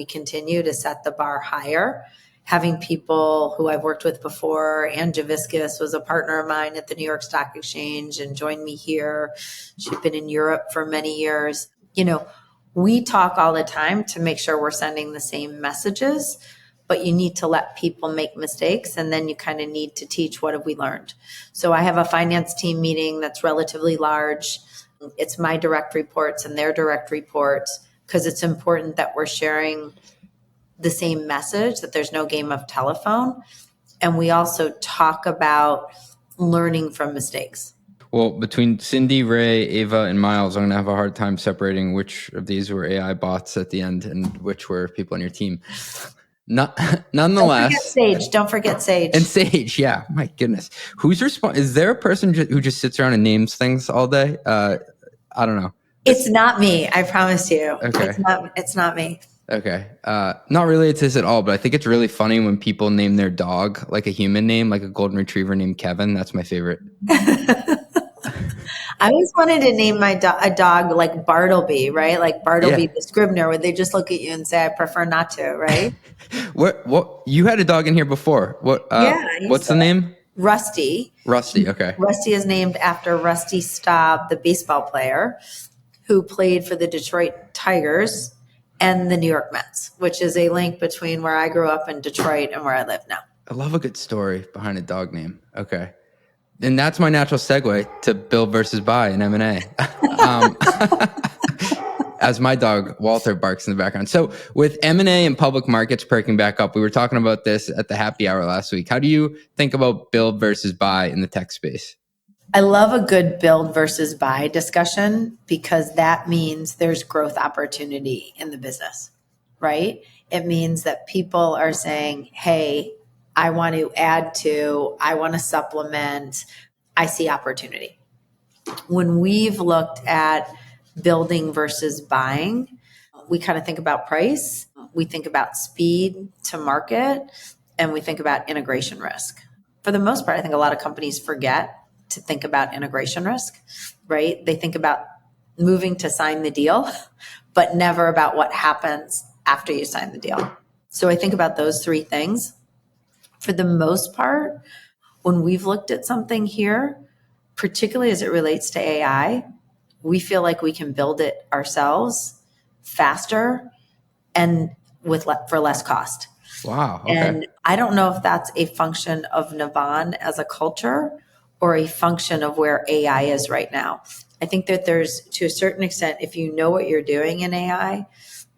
continue to set the bar higher. Having people who I've worked with before, Ann Javiscus was a partner of mine at the New York Stock Exchange and joined me here. She'd been in Europe for many years. We talk all the time to make sure we're sending the same messages, but you need to let people make mistakes, and then you kind of need to teach, what have we learned? So I have a finance team meeting that's relatively large. It's my direct reports and their direct reports, because it's important that we're sharing the same message, that there's no game of telephone. And we also talk about learning from mistakes. Well, between Cindy, Ray, Ava, and Miles, I'm going to have a hard time separating which of these were AI bots at the end and which were people on your team. Nonetheless. Don't forget Sage. And Sage, yeah. My goodness. Is there a person who just sits around and names things all day? I don't know. It's not me. I promise you. Okay. It's not me. Okay. Not related to this at all, but I think it's really funny when people name their dog like a human name, like a golden retriever named Kevin. That's my favorite. I always wanted to name a dog like Bartleby, right? Like Bartleby the Scrivener, where they just look at you and say, I prefer not to, right? What you had a dog in here before. What's the name? Rusty. Rusty, okay. Rusty is named after Rusty Staub, the baseball player who played for the Detroit Tigers and the New York Mets, which is a link between where I grew up in Detroit and where I live now. I love a good story behind a dog name. Okay. And that's my natural segue to build versus buy in M&A. As my dog, Walter, barks in the background. So with M&A and public markets perking back up, we were talking about this at the happy hour last week. How do you think about build versus buy in the tech space? I love a good build versus buy discussion because that means there's growth opportunity in the business, right? It means that people are saying, hey, I want to add to, I want to supplement, I see opportunity. When we've looked at building versus buying, we kind of think about price, we think about speed to market, and we think about integration risk. For the most part, I think a lot of companies forget to think about integration risk, right? They think about moving to sign the deal, but never about what happens after you sign the deal. So I think about those three things. For the most part, when we've looked at something here, particularly as it relates to AI, we feel like we can build it ourselves faster and for less cost. Wow. Okay. And I don't know if that's a function of Navan as a culture or a function of where AI is right now. I think that there's, to a certain extent, if you know what you're doing in AI,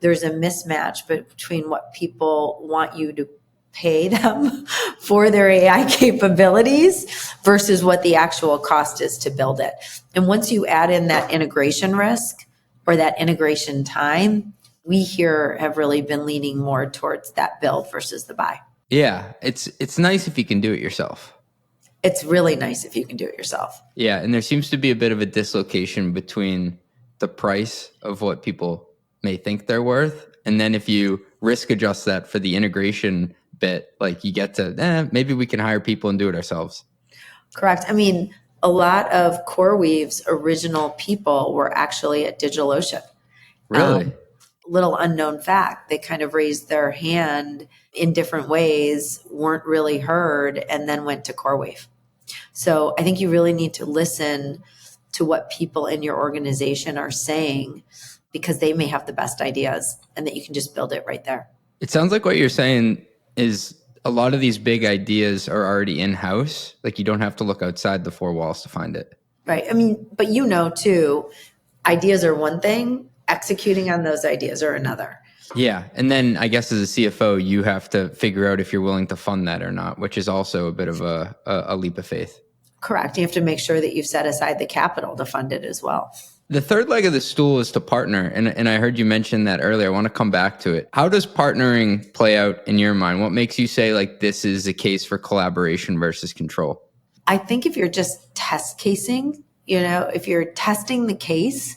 there's a mismatch between what people want you to pay them for their AI capabilities versus what the actual cost is to build it. And once you add in that integration risk or that integration time, we here have really been leaning more towards that build versus the buy. Yeah, it's nice if you can do it yourself. It's really nice if you can do it yourself. Yeah, and there seems to be a bit of a dislocation between the price of what people may think they're worth, and then if you risk adjust that for the integration bit, like you get to, maybe we can hire people and do it ourselves. Correct. I mean, a lot of CoreWeave's original people were actually at DigitalOcean. Really? Little unknown fact, they kind of raised their hand in different ways, weren't really heard, and then went to CoreWeave. So I think you really need to listen to what people in your organization are saying because they may have the best ideas and that you can just build it right there. It sounds like what you're saying is a lot of these big ideas are already in-house. Like you don't have to look outside the four walls to find it. Right. I mean, but you know, too, ideas are one thing, executing on those ideas are another. Yeah. And then I guess as a CFO, you have to figure out if you're willing to fund that or not, which is also a bit of a leap of faith. Correct. You have to make sure that you've set aside the capital to fund it as well. The third leg of the stool is to partner. And I heard you mention that earlier. I want to come back to it. How does partnering play out in your mind? What makes you say like this is a case for collaboration versus control? I think if you're just test casing, if you're testing the case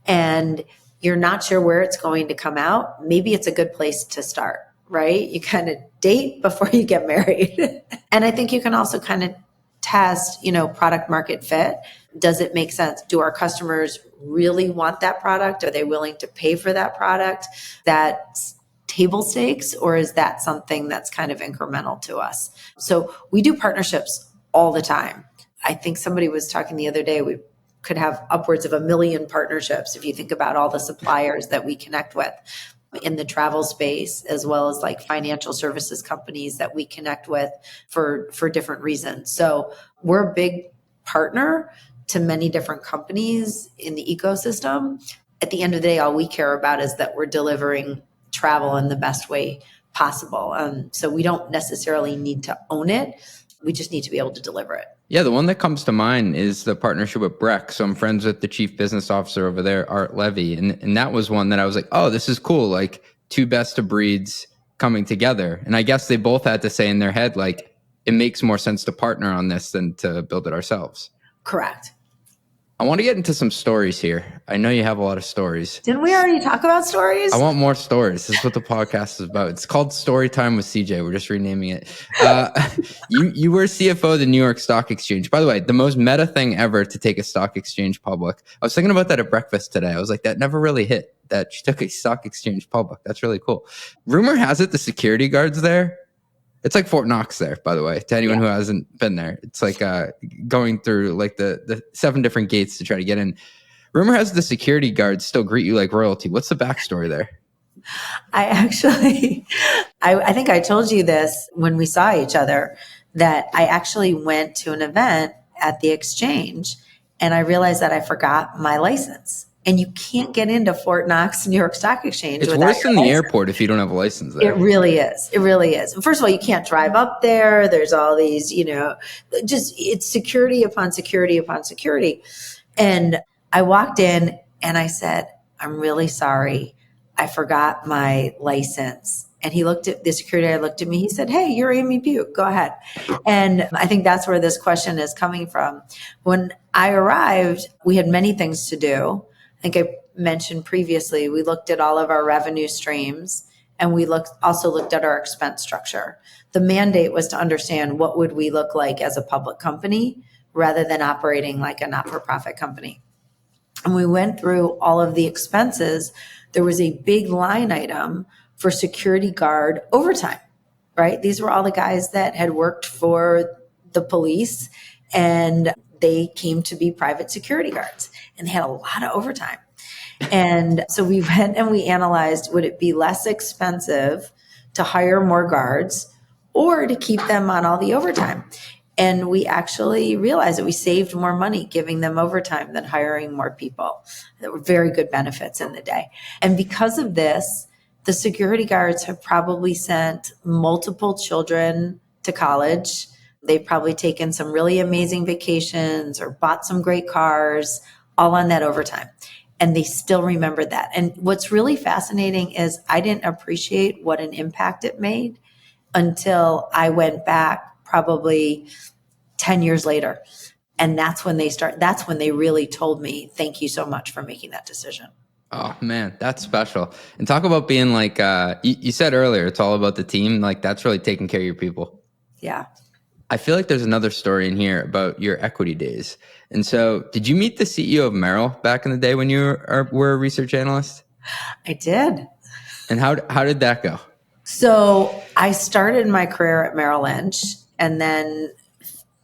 and you're not sure where it's going to come out, maybe it's a good place to start, right? You kind of date before you get married. And I think you can also kind of test, product market fit. Does it make sense? Do our customers really want that product? Are they willing to pay for that product? That's table stakes, or is that something that's kind of incremental to us? So we do partnerships all the time. I think somebody was talking the other day, we could have upwards of 1 million partnerships if you think about all the suppliers that we connect with in the travel space, as well as like financial services companies that we connect with for different reasons. So we're a big partner to many different companies in the ecosystem. At the end of the day, all we care about is that we're delivering travel in the best way possible. So we don't necessarily need to own it. We just need to be able to deliver it. Yeah, the one that comes to mind is the partnership with Brex. So I'm friends with the chief business officer over there, Art Levy. And that was one that I was like, oh, this is cool. Like two best of breeds coming together. And I guess they both had to say in their head, like, it makes more sense to partner on this than to build it ourselves. Correct. I want to get into some stories here. I know you have a lot of stories. Didn't we already talk about stories? I want more stories. This is what the podcast is about. It's called Story Time with CJ. We're just renaming it. You were CFO of the New York Stock Exchange. By the way, the most meta thing ever to take a stock exchange public. I was thinking about that at breakfast today. I was like, that never really hit, that she took a stock exchange public. That's really cool. Rumor has it the security guards there It's like Fort Knox there, by the way, to anyone who hasn't been there. It's like going through like the 7 different gates to try to get in. Rumor has the security guards still greet you like royalty. What's the backstory there? I actually, I think I told you this when we saw each other, that I actually went to an event at the exchange and I realized that I forgot my license. And you can't get into Fort Knox, New York Stock Exchange. It's worse than the airport if you don't have a license there. It really is. It really is. First of all, you can't drive up there. There's all these, just it's security upon security upon security. And I walked in and I said, I'm really sorry. I forgot my license. And he looked at the security guard, looked at me. He said, hey, you're Amy Butte. Go ahead. And I think that's where this question is coming from. When I arrived, we had many things to do. I think I mentioned previously, we looked at all of our revenue streams and we also looked at our expense structure. The mandate was to understand what would we look like as a public company rather than operating like a not-for-profit company. And we went through all of the expenses. There was a big line item for security guard overtime, right? These were all the guys that had worked for the police and they came to be private security guards and they had a lot of overtime. And so we went and we analyzed, would it be less expensive to hire more guards or to keep them on all the overtime? And we actually realized that we saved more money giving them overtime than hiring more people. There were very good benefits in the day. And because of this, the security guards have probably sent multiple children to college. They've probably taken some really amazing vacations or bought some great cars, all on that overtime. And they still remember that. And what's really fascinating is I didn't appreciate what an impact it made until I went back probably 10 years later. And that's when they really told me, thank you so much for making that decision. Oh man, that's special. And talk about being like, you said earlier, it's all about the team. Like that's really taking care of your people. Yeah. I feel like there's another story in here about your equity days. And so did you meet the CEO of Merrill back in the day when you were a research analyst? I did. And how did that go? So I started my career at Merrill Lynch and then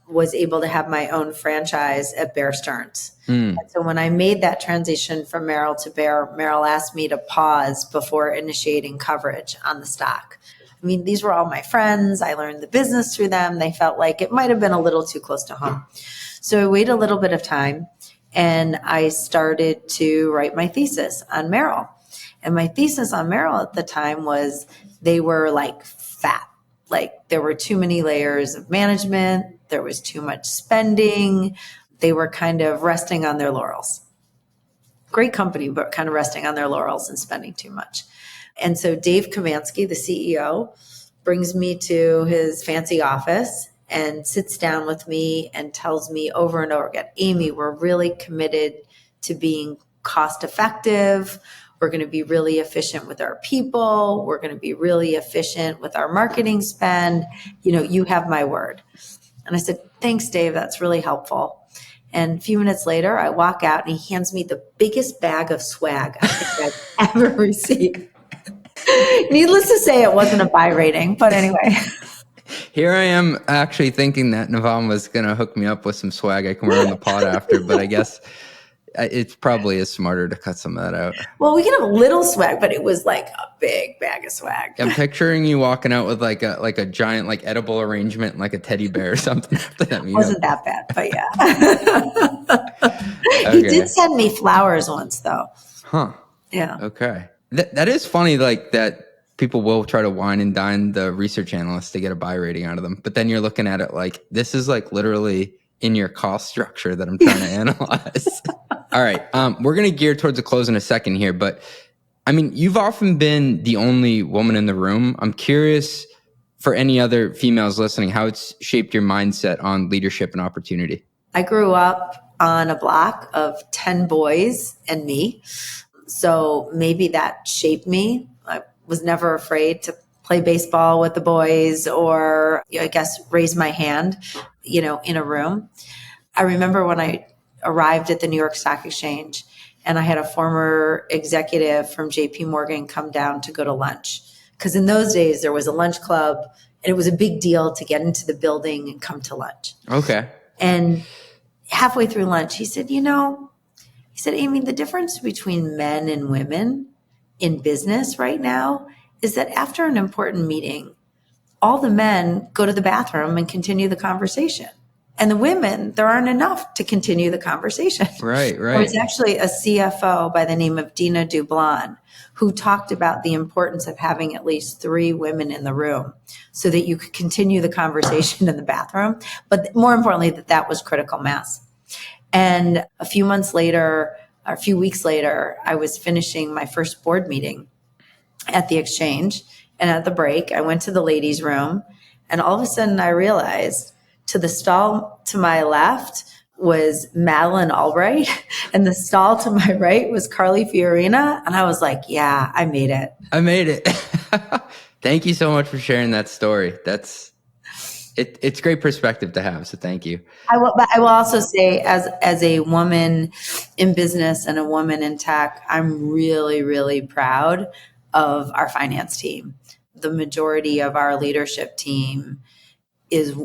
was able to have my own franchise at Bear Stearns. And so when I made that transition from Merrill to Bear, Merrill asked me to pause before initiating coverage on the stock. I mean, these were all my friends. I learned the business through them. They felt like it might have been a little too close to home. So I waited a little bit of time and I started to write my thesis on Merrill. And my thesis on Merrill at the time was they were like fat. Like there were too many layers of management. There was too much spending. They were kind of resting on their laurels. Great company, but kind of resting on their laurels and spending too much. And so Dave Kavansky, the CEO, brings me to his fancy office and sits down with me and tells me over and over again, Amy, we're really committed to being cost effective. We're going to be really efficient with our people. We're going to be really efficient with our marketing spend. You have my word. And I said, thanks, Dave. That's really helpful. And a few minutes later, I walk out and he hands me the biggest bag of swag I think I've ever received. Needless to say, it wasn't a buy rating, but anyway. Here I am actually thinking that Navan was going to hook me up with some swag I can wear on the pod after, but I guess it probably is smarter to cut some of that out. Well, we can have a little swag, but it was like a big bag of swag. I'm picturing you walking out with like a giant like edible arrangement, like a teddy bear or something. Wasn't that bad, but yeah. Okay. He did send me flowers once, though. Huh. Yeah. Okay. That is funny, like that people will try to wine and dine the research analysts to get a buy rating out of them. But then you're looking at it like, this is like literally in your cost structure that I'm trying to analyze. All right. We're going to gear towards a close in a second here. But I mean, you've often been the only woman in the room. I'm curious for any other females listening, how it's shaped your mindset on leadership and opportunity. I grew up on a block of 10 boys and me. So maybe that shaped me. I was never afraid to play baseball with the boys or, I guess, raise my hand, in a room. I remember when I arrived at the New York Stock Exchange and I had a former executive from JP Morgan come down to go to lunch. Because in those days, there was a lunch club. And it was a big deal to get into the building and come to lunch. Okay. And halfway through lunch, he said, Amy, the difference between men and women in business right now is that after an important meeting, all the men go to the bathroom and continue the conversation. And the women, there aren't enough to continue the conversation. Right. There was actually a CFO by the name of Dina Dublon who talked about the importance of having at least 3 women in the room so that you could continue the conversation in the bathroom. But more importantly, that was critical mass. And a few weeks later, I was finishing my first board meeting at the exchange. And at the break, I went to the ladies' room. And all of a sudden, I realized to the stall to my left was Madeline Albright. And the stall to my right was Carly Fiorina. And I was like, yeah, I made it. Thank you so much for sharing that story. It's great perspective to have. So thank you. But I will also say, as a woman in business and a woman in tech, I'm really, really proud of our finance team. The majority of our leadership team is,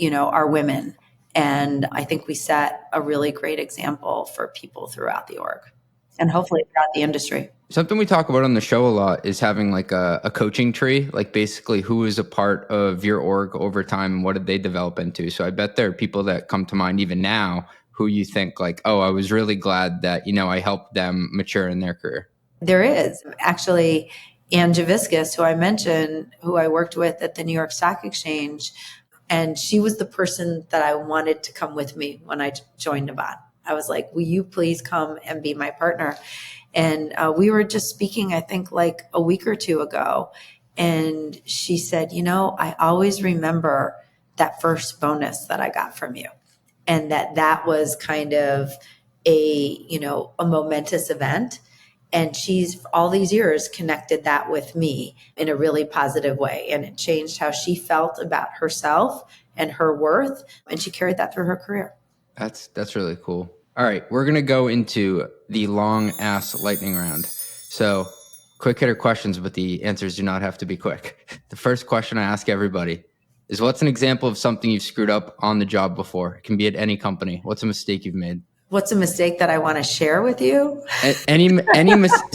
are women. And I think we set a really great example for people throughout the org and hopefully throughout the industry. Something we talk about on the show a lot is having like a coaching tree, like basically who is a part of your org over time and what did they develop into. So I bet there are people that come to mind even now who you think like, oh, I was really glad that, I helped them mature in their career. There is. Actually, Ann Javiscus, who I mentioned, who I worked with at the New York Stock Exchange, and she was the person that I wanted to come with me when I joined Navan. I was like, will you please come and be my partner? And we were just speaking, I think like a week or two ago. And she said, I always remember that first bonus that I got from you. And that was kind of a momentous event. And she's all these years connected that with me in a really positive way. And it changed how she felt about herself and her worth. And she carried that through her career. That's really cool. All right, we're going to go into the long ass lightning round. So quick hitter questions, but the answers do not have to be quick. The first question I ask everybody is, what's an example of something you've screwed up on the job before? It can be at any company. What's a mistake you've made? What's a mistake that I want to share with you?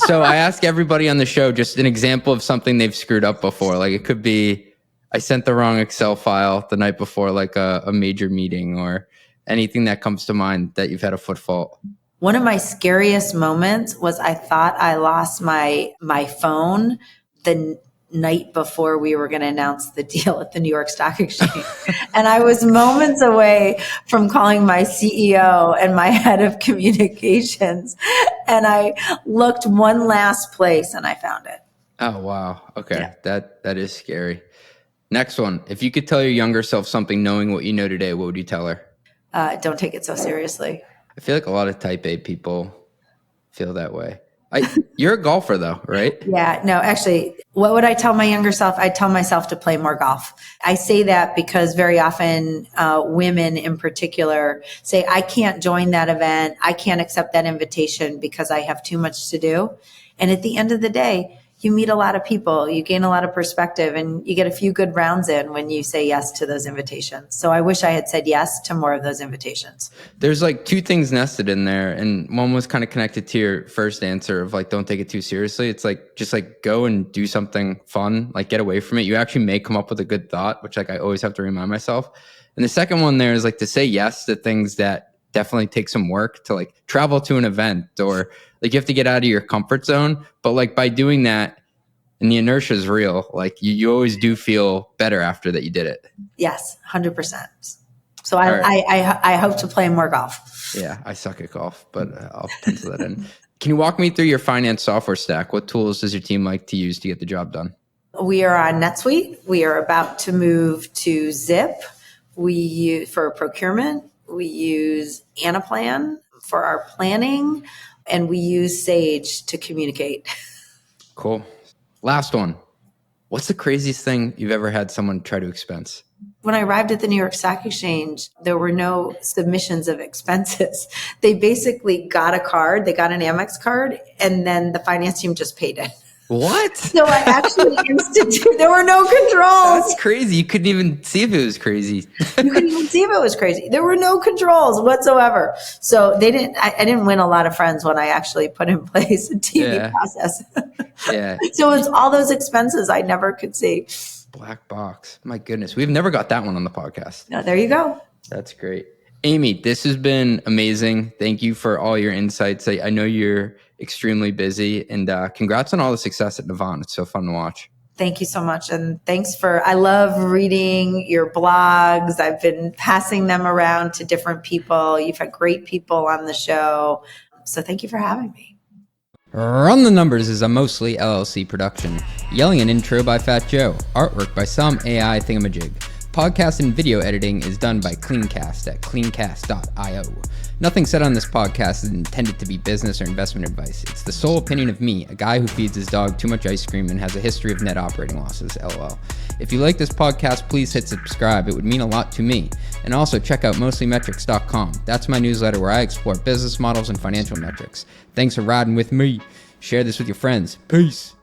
So I ask everybody on the show just an example of something they've screwed up before. Like it could be, I sent the wrong Excel file the night before, like a major meeting, or anything that comes to mind that you've had a foot fault. One of my scariest moments was I thought I lost my phone the night before we were going to announce the deal at the New York Stock Exchange. And I was moments away from calling my CEO and my head of communications. And I looked one last place and I found it. Oh, wow. Okay. Yeah. That is scary. Next one. If you could tell your younger self something knowing what you know today, what would you tell her? Don't take it so seriously. I feel like a lot of type A people feel that way. You're a golfer though, right? Yeah, no, actually, what would I tell my younger self? I'd tell myself to play more golf. I say that because very often women in particular say, I can't join that event. I can't accept that invitation because I have too much to do. And at the end of the day, you meet a lot of people, you gain a lot of perspective, and you get a few good rounds in when you say yes to those invitations. So I wish I had said yes to more of those invitations. There's like two things nested in there. And one was kind of connected to your first answer of like, don't take it too seriously. It's like, just like go and do something fun, like get away from it. You actually may come up with a good thought, which like I always have to remind myself. And the second one there is like to say yes to things that definitely take some work, to like travel to an event, or like you have to get out of your comfort zone. But like by doing that, and the inertia is real, like you always do feel better after that you did it. Yes, 100%. So I hope to play more golf. Yeah, I suck at golf, but I'll pencil that in. Can you walk me through your finance software stack? What tools does your team like to use to get the job done? We are on NetSuite. We are about to move to Zip. We use for procurement. We use Anaplan for our planning, and we use Sage to communicate. Cool. Last one. What's the craziest thing you've ever had someone try to expense? When I arrived at the New York Stock Exchange, there were no submissions of expenses. They basically got a card, they got an Amex card, and then the finance team just paid it. What? So I actually there were no controls. That's crazy. You couldn't even see if it was crazy. You couldn't even see if it was crazy. There were no controls whatsoever. So I didn't win a lot of friends when I actually put in place a TV process. Yeah. So it's all those expenses I never could see. Black box. My goodness. We've never got that one on the podcast. No, there you go. That's great. Amy, this has been amazing. Thank you for all your insights. I know you're extremely busy, and congrats on all the success at Navan. It's so fun to watch. Thank you so much. And I love reading your blogs. I've been passing them around to different people. You've had great people on the show. So thank you for having me. Run the Numbers is a mostly LLC production. Yelling an intro by Fat Joe. Artwork by some AI thingamajig. Podcast and video editing is done by Cleancast at cleancast.io. Nothing said on this podcast is intended to be business or investment advice. It's the sole opinion of me, a guy who feeds his dog too much ice cream and has a history of net operating losses, LOL. If you like this podcast, please hit subscribe. It would mean a lot to me. And also check out mostlymetrics.com. That's my newsletter where I explore business models and financial metrics. Thanks for riding with me. Share this with your friends. Peace.